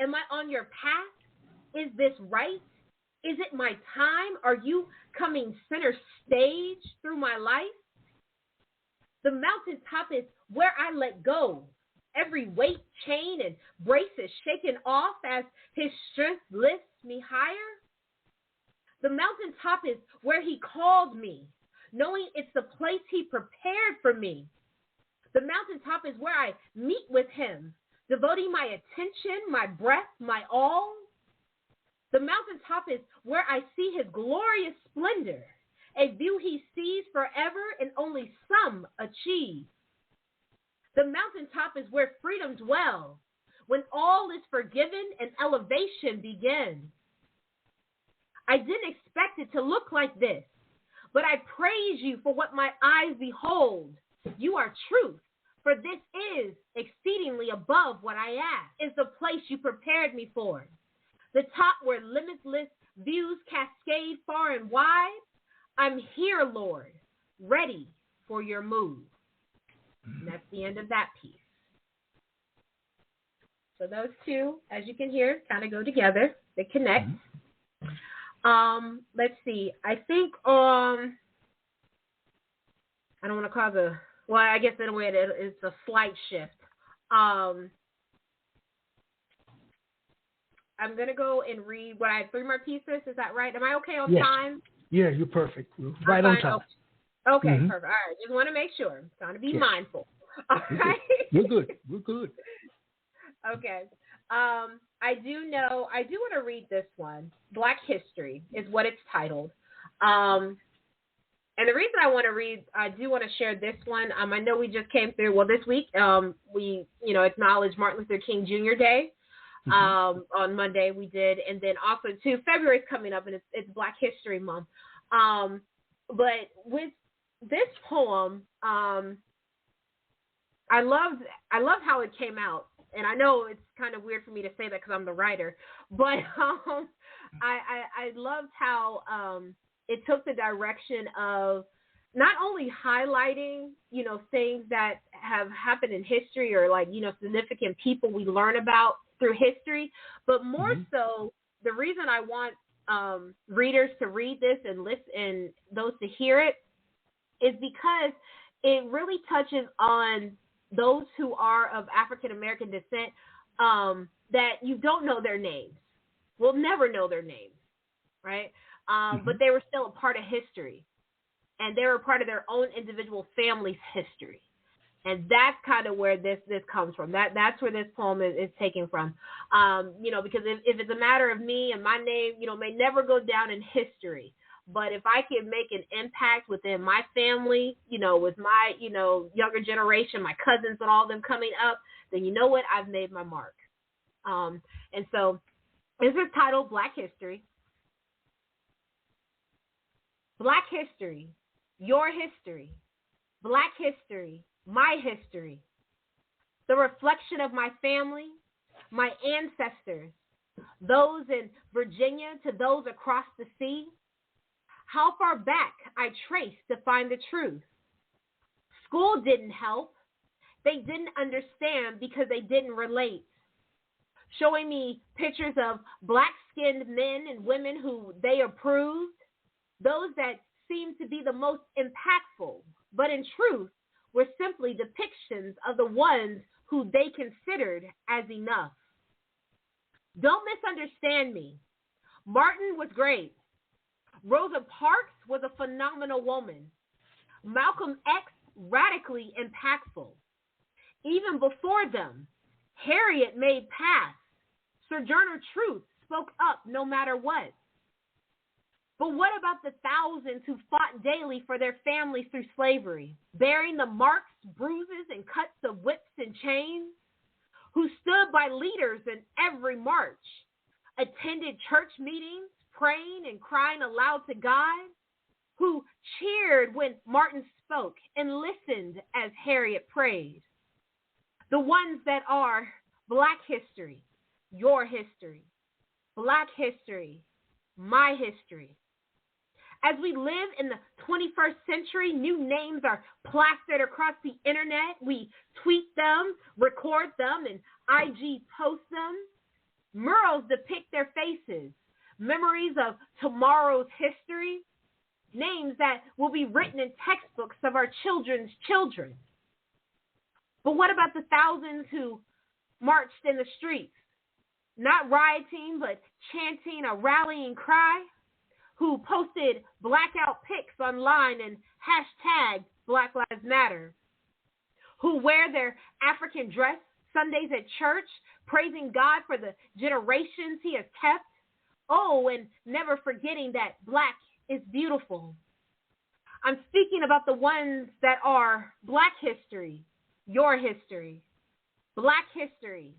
am I on your path? Is this right? Is it my time? Are you coming center stage through my life? The mountaintop is where I let go. Every weight, chain, and brace is shaken off as his strength lifts me higher. The mountaintop is where he called me, knowing it's the place he prepared for me. The mountaintop is where I meet with him, devoting my attention, my breath, my all. The mountaintop is where I see his glorious splendor, a view he sees forever and only some achieve. The mountaintop is where freedom dwells, when all is forgiven and elevation begins. I didn't expect it to look like this, but I praise you for what my eyes behold. You are truth, for this is exceedingly above what I ask, is the place you prepared me for. The top where limitless views cascade far and wide. I'm here, Lord, ready for your move. And that's the end of that piece. So those two, as you can hear, kind of go together. They connect. Let's see. I think I don't want to cause a Well, I guess in a way it's a slight shift. I'm going to go and read what I have 3 more pieces. Is that right? Am I okay on time? Yeah, you're perfect. You're right on time. Okay, perfect. All right. Just want to make sure. I'm trying to be mindful. All right. We're good. We're good. Okay. I do want to read this one. Black History is what it's titled. And the reason I do want to share this one. I know we just came through. Well, this week we acknowledged Martin Luther King Jr. Day. On Monday we did, and then also too February is coming up, and it's Black History Month. But with this poem, I loved how it came out. And I know it's kind of weird for me to say that because I'm the writer, but I loved how it took the direction of not only highlighting, things that have happened in history or significant people we learn about through history, but more so the reason I want readers to read this and listen and those to hear it is because it really touches on those who are of African American descent that you don't know their names. We'll never know their names, right? But they were still a part of history, and they were part of their own individual family's history. And that's kind of where this comes from. That's where this poem is taken from. Because if it's a matter of me and my name, may never go down in history. But if I can make an impact within my family, with my, younger generation, my cousins and all of them coming up, then you know what? I've made my mark. And so this is titled Black History. Black history, your history. Black history, my history. The reflection of my family, my ancestors, those in Virginia to those across the sea. How far back I traced to find the truth. School didn't help. They didn't understand because they didn't relate. Showing me pictures of black-skinned men and women who they approved, those that seemed to be the most impactful, but in truth were simply depictions of the ones who they considered as enough. Don't misunderstand me. Martin was great. Rosa Parks was a phenomenal woman. Malcolm X, radically impactful. Even before them, Harriet made paths. Sojourner Truth spoke up no matter what. But what about the thousands who fought daily for their families through slavery, bearing the marks, bruises, and cuts of whips and chains? Who stood by leaders in every march, attended church meetings, praying and crying aloud to God? Who cheered when Martin spoke and listened as Harriet prayed? The ones that are Black history, your history. Black history, my history. As we live in the 21st century, new names are plastered across the internet. We tweet them, record them, and IG post them. Murals depict their faces, memories of tomorrow's history, names that will be written in textbooks of our children's children. But what about the thousands who marched in the streets, not rioting, but chanting a rallying cry? Who posted blackout pics online and hashtag Black Lives Matter? Who wear their African dress Sundays at church, praising God for the generations he has kept? Oh, and never forgetting that Black is beautiful. I'm speaking about the ones that are Black history, your history. Black history,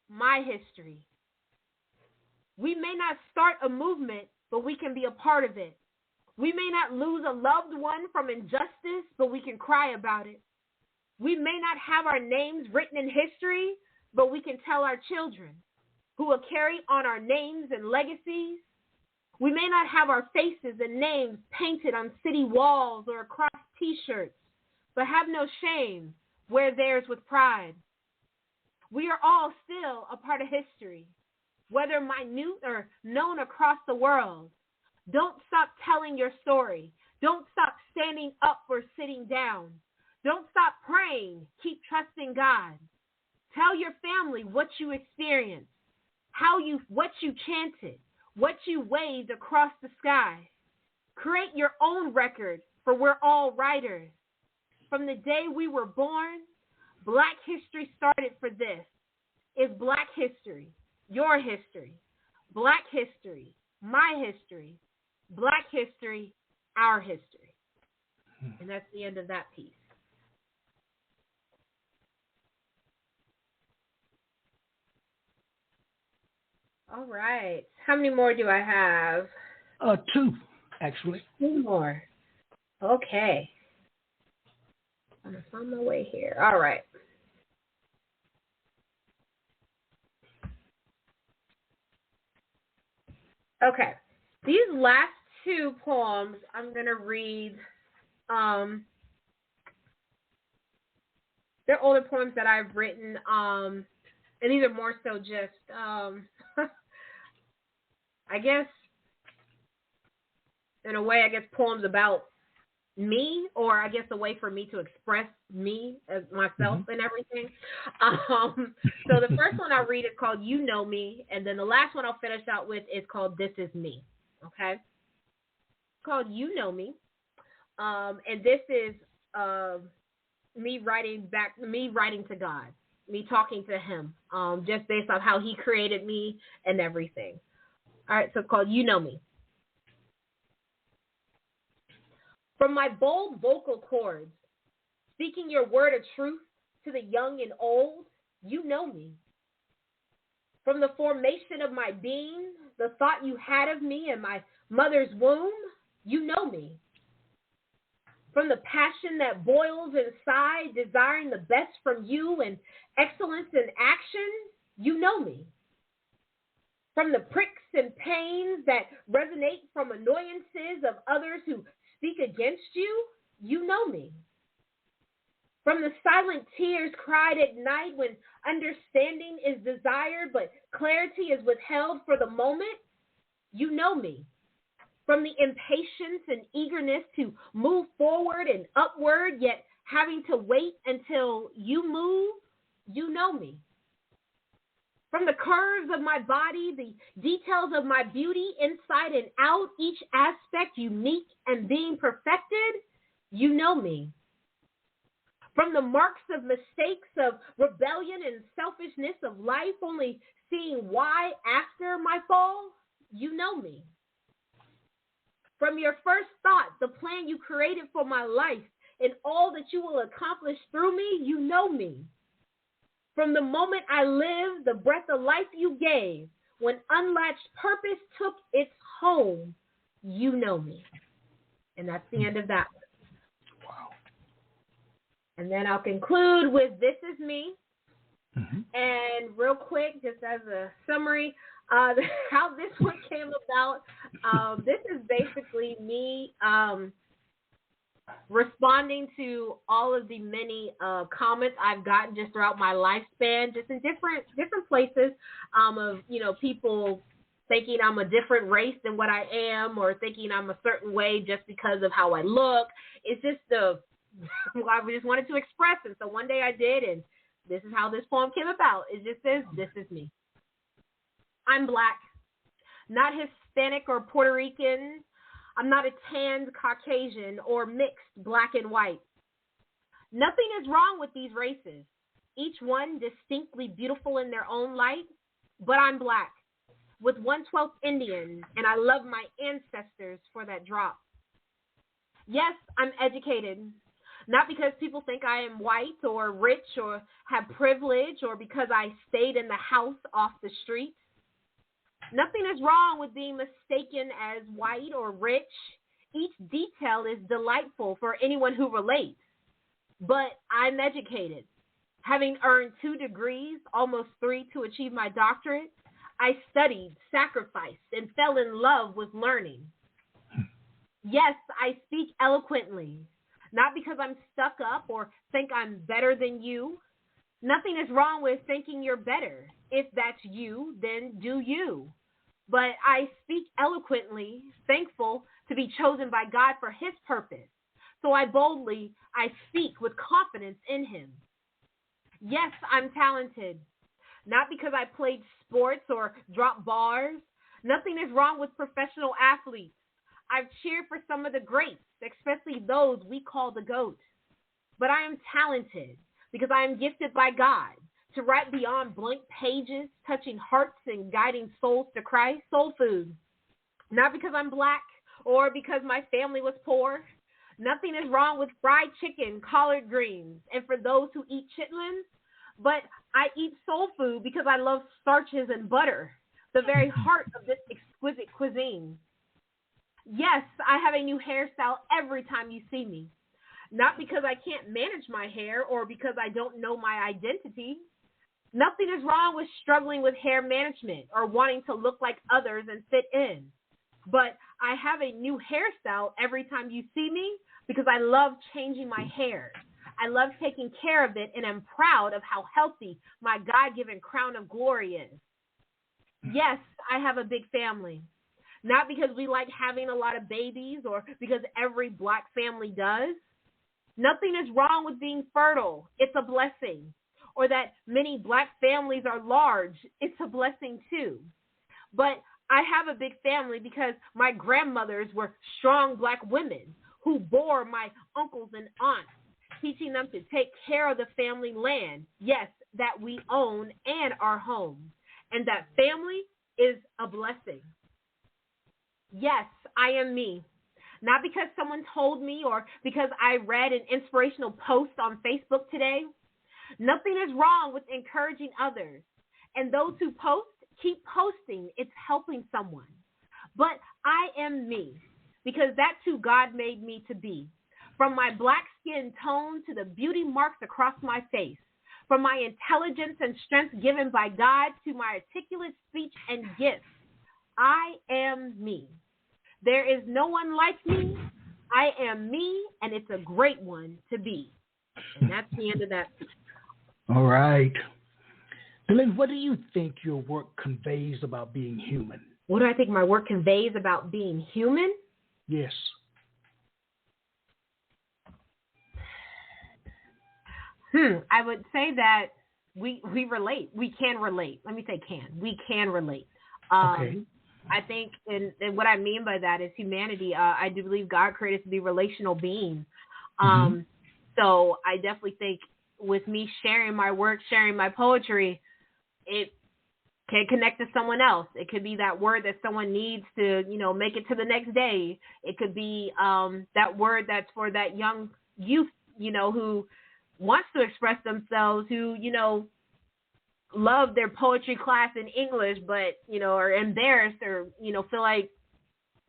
my history. We may not start a movement, but we can be a part of it. We may not lose a loved one from injustice, but we can cry about it. We may not have our names written in history, but we can tell our children who will carry on our names and legacies. We may not have our faces and names painted on city walls or across T-shirts, but have no shame, wear theirs with pride. We are all still a part of history, whether minute or known across the world. Don't stop telling your story. Don't stop standing up or sitting down. Don't stop praying. Keep trusting God. Tell your family what you experienced, what you chanted, what you waved across the sky. Create your own record, for we're all writers. From the day we were born, Black history started for this. It's Black history, your history, Black history, my history, Black history, our history. And that's the end of that piece. All right. How many more do I have? 2, actually. 2 more. Okay. I'm going to find my way here. All right. Okay. These last 2 poems I'm going to read. They're older poems that I've written, and these are more so just, I guess, in a way, poems about me, or I guess a way for me to express me as myself and everything. So the first one I'll read is called You Know Me, and then the last one I'll finish out with is called This Is Me. Okay? It's called You Know Me. And this is me writing to God, me talking to him, just based on how he created me and everything. All right, so it's called You Know Me. From my bold vocal cords, speaking your word of truth to the young and old, you know me. From the formation of my being, the thought you had of me in my mother's womb, you know me. From the passion that boils inside, desiring the best from you and excellence in action, you know me. From the pricks and pains that resonate from annoyances of others who speak against you, you know me. From the silent tears cried at night when understanding is desired but clarity is withheld for the moment, you know me. From the impatience and eagerness to move forward and upward, yet having to wait until you move, you know me. From the curves of my body, the details of my beauty, inside and out, each aspect unique and being perfected, you know me. From the marks of mistakes of rebellion and selfishness of life, only seeing why after my fall, you know me. From your first thought, the plan you created for my life, and all that you will accomplish through me, you know me. From the moment I lived, the breath of life you gave, when unlatched purpose took its home, you know me. And that's the end of that one. Wow. And then I'll conclude with This Is Me. Mm-hmm. And real quick, just as a summary, how this one came about, this is basically me responding to all of the many comments I've gotten just throughout my lifespan, just in different places, of, people thinking I'm a different race than what I am, or thinking I'm a certain way just because of how I look. It's just I just wanted to express it. So one day I did, and this is how this poem came about. It just says, this is me. I'm Black, not Hispanic or Puerto Rican. I'm not a tanned Caucasian or mixed Black and white. Nothing is wrong with these races, each one distinctly beautiful in their own light, but I'm Black, with 1/12 Indian, and I love my ancestors for that drop. Yes, I'm educated, not because people think I am white or rich or have privilege, or because I stayed in the house off the street. Nothing is wrong with being mistaken as white or rich. Each detail is delightful for anyone who relates. But I'm educated. Having earned 2 degrees, almost 3 to achieve my doctorate, I studied, sacrificed, and fell in love with learning. Yes, I speak eloquently, not because I'm stuck up or think I'm better than you. Nothing is wrong with thinking you're better. If that's you, then do you. But I speak eloquently, thankful to be chosen by God for his purpose, So I speak with confidence in him. Yes, I'm talented. Not because I played sports or dropped bars. Nothing is wrong with professional athletes. I've cheered for some of the greats, especially those we call the GOAT. But I am talented because I am gifted by God to write beyond blank pages, touching hearts and guiding souls to Christ. Soul food. Not because I'm black or because my family was poor. Nothing is wrong with fried chicken, collard greens, and for those who eat chitlins. But I eat soul food because I love starches and butter, the very heart of this exquisite cuisine. Yes, I have a new hairstyle every time you see me. Not because I can't manage my hair or because I don't know my identity. Nothing is wrong with struggling with hair management or wanting to look like others and fit in. But I have a new hairstyle every time you see me because I love changing my hair. I love taking care of it, and I'm proud of how healthy my God-given crown of glory is. Yes, I have a big family. Not because we like having a lot of babies or because every black family does. Nothing is wrong with being fertile. It's a blessing. Or that many black families are large. It's a blessing too. But I have a big family because my grandmothers were strong black women who bore my uncles and aunts, teaching them to take care of the family land, yes, that we own and our home. And that family is a blessing. Yes, I am me. Not because someone told me or because I read an inspirational post on Facebook today. Nothing is wrong with encouraging others. And those who post, keep posting. It's helping someone. But I am me because that's who God made me to be. From my black skin tone to the beauty marks across my face. From my intelligence and strength given by God to my articulate speech and gifts. I am me. There is no one like me. I am me, and it's a great one to be. And that's the end of that. All right. Deelynn, what do you think your work conveys about being human? What do I think my work conveys about being human? Yes. I would say that we relate. We can relate. Let me say can. We can relate. Okay. I think, and what I mean by that is humanity. I do believe God created us to be relational beings. So I definitely think with me sharing my work, sharing my poetry, it can connect to someone else. It could be that word that someone needs to, make it to the next day. It could be that word that's for that young youth, who wants to express themselves, who, love their poetry class in English, but, are embarrassed or, feel like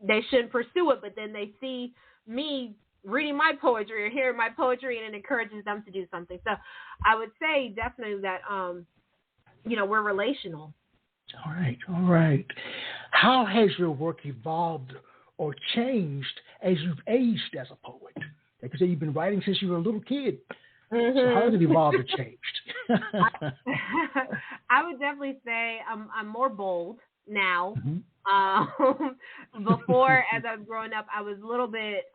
they shouldn't pursue it. But then they see me reading my poetry or hearing my poetry and it encourages them to do something. So I would say definitely that, we're relational. All right. How has your work evolved or changed as you've aged as a poet? Like you say, you've been writing since you were a little kid. So how has it evolved or changed? I would definitely say I'm more bold now. Before, as I was growing up, I was a little bit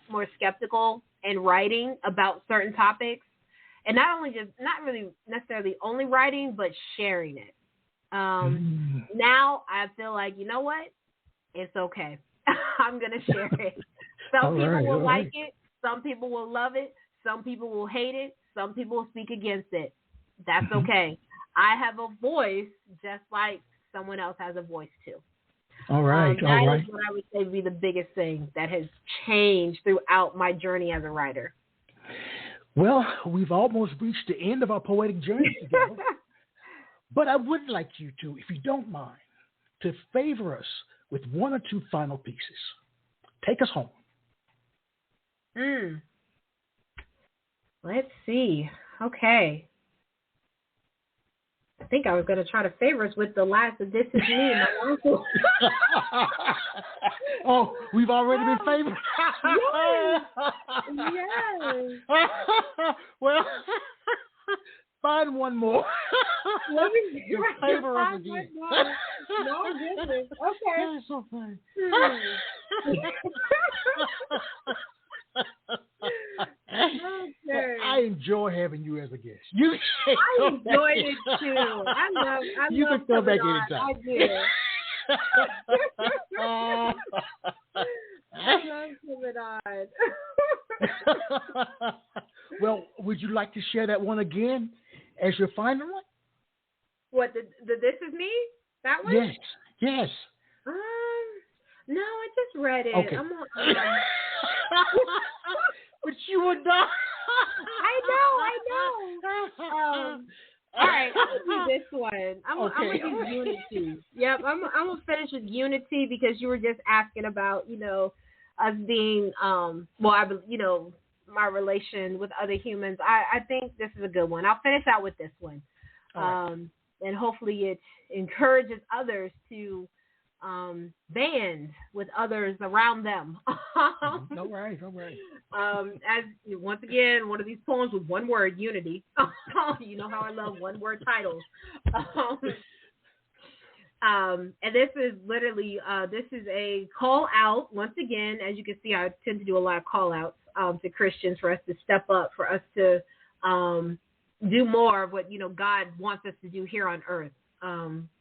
more skeptical in writing about certain topics. And not really necessarily only writing, but sharing it. Now I feel like, you know what? It's okay. I'm going to share it. Some people will like it. Some people will love it. Some people will hate it. Some people will speak against it. That's okay. I have a voice just like someone else has a voice too. All right. That is what I would say would be the biggest thing that has changed throughout my journey as a writer. Well, we've almost reached the end of our poetic journey together. But I would like you to, if you don't mind, to favor us with one or two final pieces. Take us home. Let's see. Okay. I think I was going to try to favor us with the last of This Is Me and my uncle. Oh, we've already been favored? Yes. Well, find one more. Let me favor us again. No goodness. Okay. That is so funny. enjoy having you as a guest. I enjoyed it too. I you love can come back on. anytime. I do. I love coming on. Well, would you like to share that one again as your final one? What, the This Is Me? That one? Yes. No, I just read it. Okay. But you would not. I know. All right, I'm gonna do this one. I'm gonna do Unity. Yep, I'm gonna finish with Unity because you were just asking about, us being, my relation with other humans. I think this is a good one. I'll finish out with this one, and hopefully it encourages others to band with others around them. All right. As once again, one of these poems with one word, unity. You know how I love one word titles. And this is literally, this is a call out. Once again, as you can see, I tend to do a lot of call outs to Christians for us to step up, for us to do more of what, God wants us to do here on earth.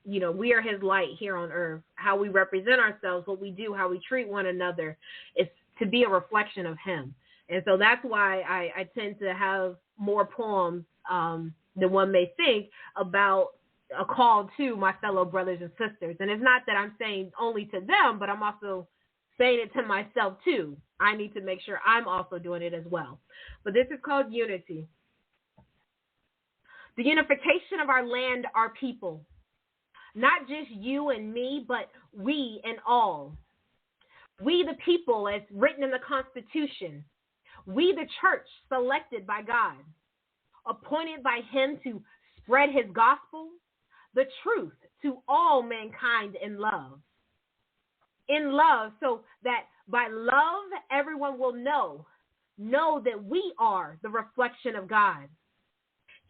We are his light here on earth. How we represent ourselves, what we do, how we treat one another is to be a reflection of him. And so that's why I tend to have more poems than one may think about a call to my fellow brothers and sisters. And it's not that I'm saying only to them, but I'm also saying it to myself too. I need to make sure I'm also doing it as well. But this is called Unity. The unification of our land, our people. Not just you and me, but we and all. We the people, as written in the Constitution. We the church, selected by God, appointed by him to spread his gospel, the truth to all mankind in love. In love, so that by love everyone will know that we are the reflection of God.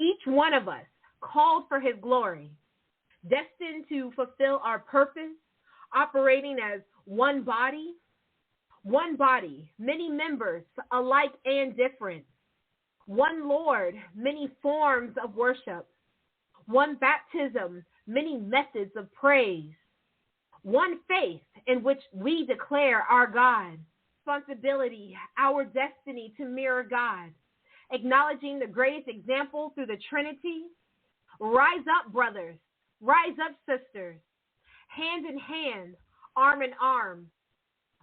Each one of us called for his glory, destined to fulfill our purpose, operating as one body, many members, alike and different. One Lord, many forms of worship. One baptism, many methods of praise. One faith in which we declare our God. Responsibility, our destiny to mirror God. Acknowledging the greatest example through the Trinity. Rise up, brothers. Rise up, sisters. Hand in hand, arm in arm.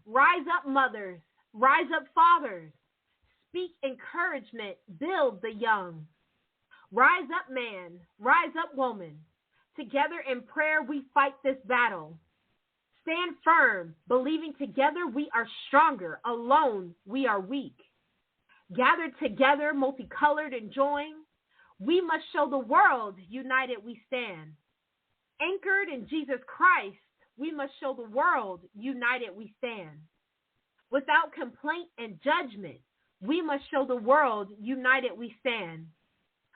Rise up, mothers. Rise up, fathers. Speak encouragement. Build the young. Rise up, man. Rise up, woman. Together in prayer, we fight this battle. Stand firm, believing together we are stronger. Alone, we are weak. Gathered together, multicolored and joined, we must show the world united we stand. Anchored in Jesus Christ, we must show the world united we stand. Without complaint and judgment, we must show the world united we stand.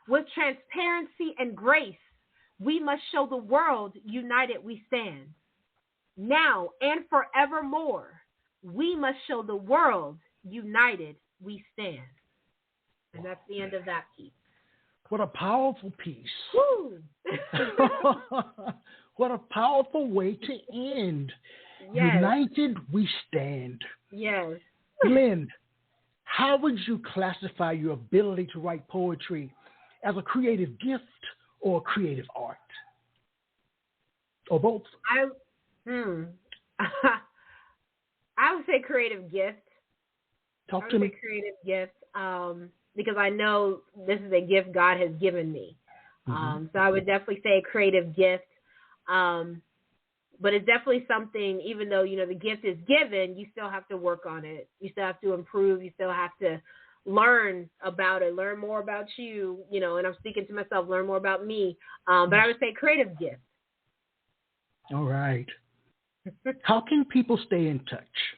With transparency and grace, we must show the world united we stand. Now and forevermore, we must show the world united we stand. And that's the end of that piece. What a powerful piece. Woo! What a powerful way to end. Yes. United we stand. Yes. Deelynn, how would you classify your ability to write poetry as a creative gift or a creative art? Or both? I would say creative gift. Talk to me. Creative gift, because I know this is a gift God has given me. So I would definitely say a creative gift. But it's definitely something, even though, the gift is given, you still have to work on it. You still have to improve. You still have to learn about it, learn more about you, and I'm speaking to myself, learn more about me. But I would say creative gift. All right. How can people stay in touch?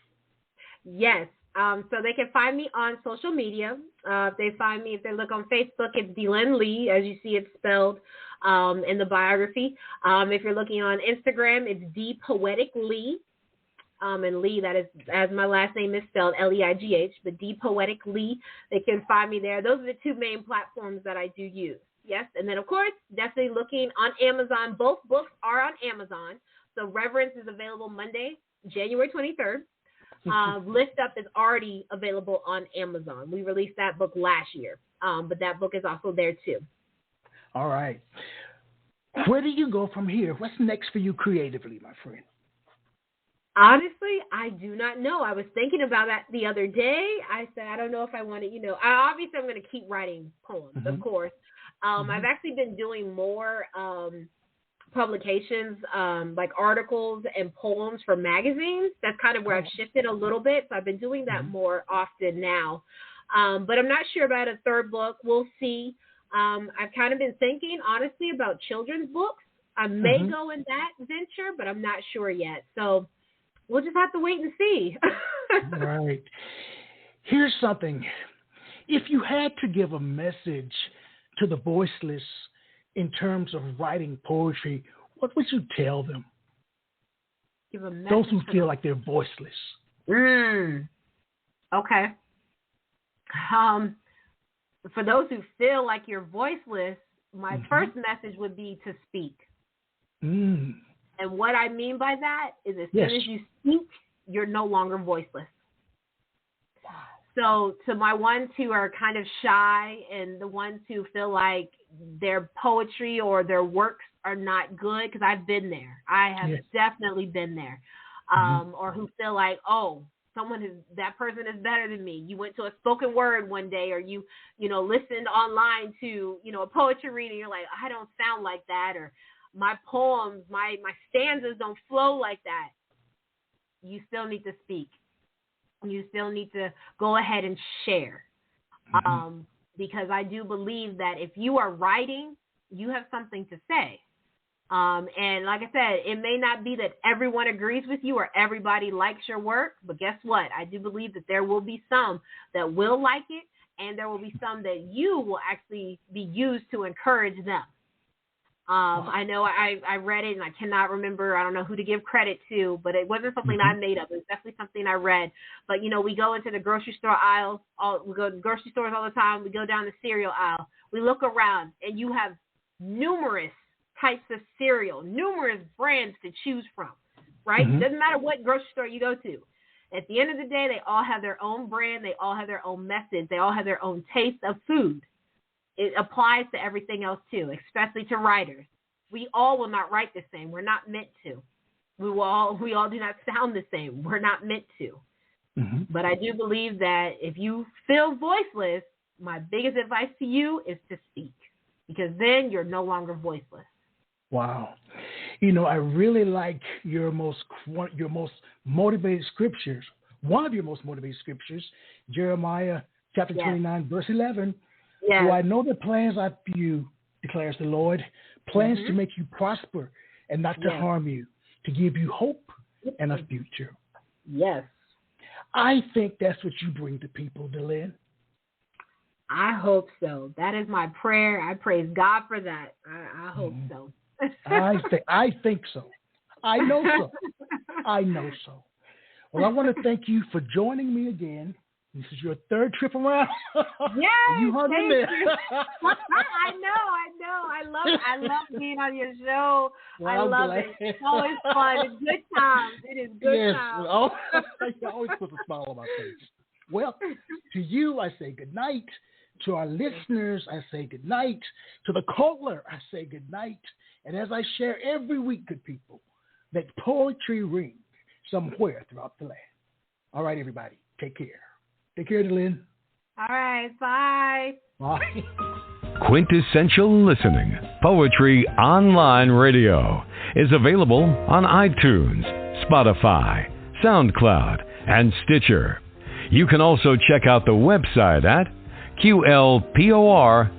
Yes. So they can find me on social media. If they look on Facebook, it's Deelynn Leigh, as you see it spelled in the biography. If you're looking on Instagram, it's poetic Leigh. And Leigh, that is, as my last name is spelled, Leigh, but D Poetic Leigh. They can find me there. Those are the two main platforms that I do use. Yes. And then, of course, definitely looking on Amazon. Both books are on Amazon. So Reverence is available Monday, January 23rd. Lift Up is already available on Amazon. We released that book last year, but that book is also there too. All right. Where do you go from here? What's next for you creatively, my friend? Honestly, I do not know. I was thinking about that the other day. I said, I don't know if I want to, obviously I'm going to keep writing poems, of course. I've actually been doing more publications, like articles and poems for magazines. That's kind of where I've shifted a little bit. So I've been doing that more often now. But I'm not sure about a third book. We'll see. I've kind of been thinking, honestly, about children's books. I may go in that venture, but I'm not sure yet. So we'll just have to wait and see. Right. Here's something. If you had to give a message to the voiceless in terms of writing poetry, what would you tell them? Give a message those who feel like they're voiceless. Okay. For those who feel like you're voiceless, my first message would be to speak. And what I mean by that is as soon as you speak, you're no longer voiceless. So to my ones who are kind of shy and the ones who feel like their poetry or their works are not good, because I've been there. I have definitely been there. Or who feel like, oh, that person is better than me. You went to a spoken word one day, or you listened online to, a poetry reading. You're like, I don't sound like that, or my poems, my stanzas don't flow like that. You still need to speak. You still need to go ahead and share. Because I do believe that if you are writing, you have something to say. And like I said, it may not be that everyone agrees with you or everybody likes your work, but guess what? I do believe that there will be some that will like it, and there will be some that you will actually be used to encourage them. I know I read it, and I cannot remember, I don't know who to give credit to, but it wasn't something I made up. It was definitely something I read. But, we go into the grocery store aisles. We go to grocery stores all the time. We go down the cereal aisle. We look around, and you have numerous types of cereal, numerous brands to choose from, right? Doesn't matter what grocery store you go to. At the end of the day, they all have their own brand. They all have their own message. They all have their own taste of food. It applies to everything else too, especially to writers. We all will not write the same. We're not meant to. We all do not sound the same. We're not meant to. But I do believe that if you feel voiceless, my biggest advice to you is to speak, because then you're no longer voiceless. Wow. I really like your most motivated scriptures. One of your most motivated scriptures, Jeremiah chapter 29, verse 11. Yes. For I know the plans I have for you, declares the Lord, plans to make you prosper and not to harm you, to give you hope and a future. Yes. I think that's what you bring to people, Deelynn. I hope so. That is my prayer. I praise God for that. I hope so. I think so. I know so. I know so. Well, I want to thank you for joining me again. This is your third trip around. Yes, you hung in there. I know. I love being on your show. Well, I love it. It's always fun. It's good times. It is good times. You always put a smile on my face. Well, to you, I say good night. To our listeners, I say good night. To the caller, I say good night. And as I share every week, good people, let poetry ring somewhere throughout the land. All right, everybody, take care. Take care, Deelynn. All right, bye. Bye. Quintessential Listening, Poetry Online Radio, is available on iTunes, Spotify, SoundCloud, and Stitcher. You can also check out the website at qlpor.com.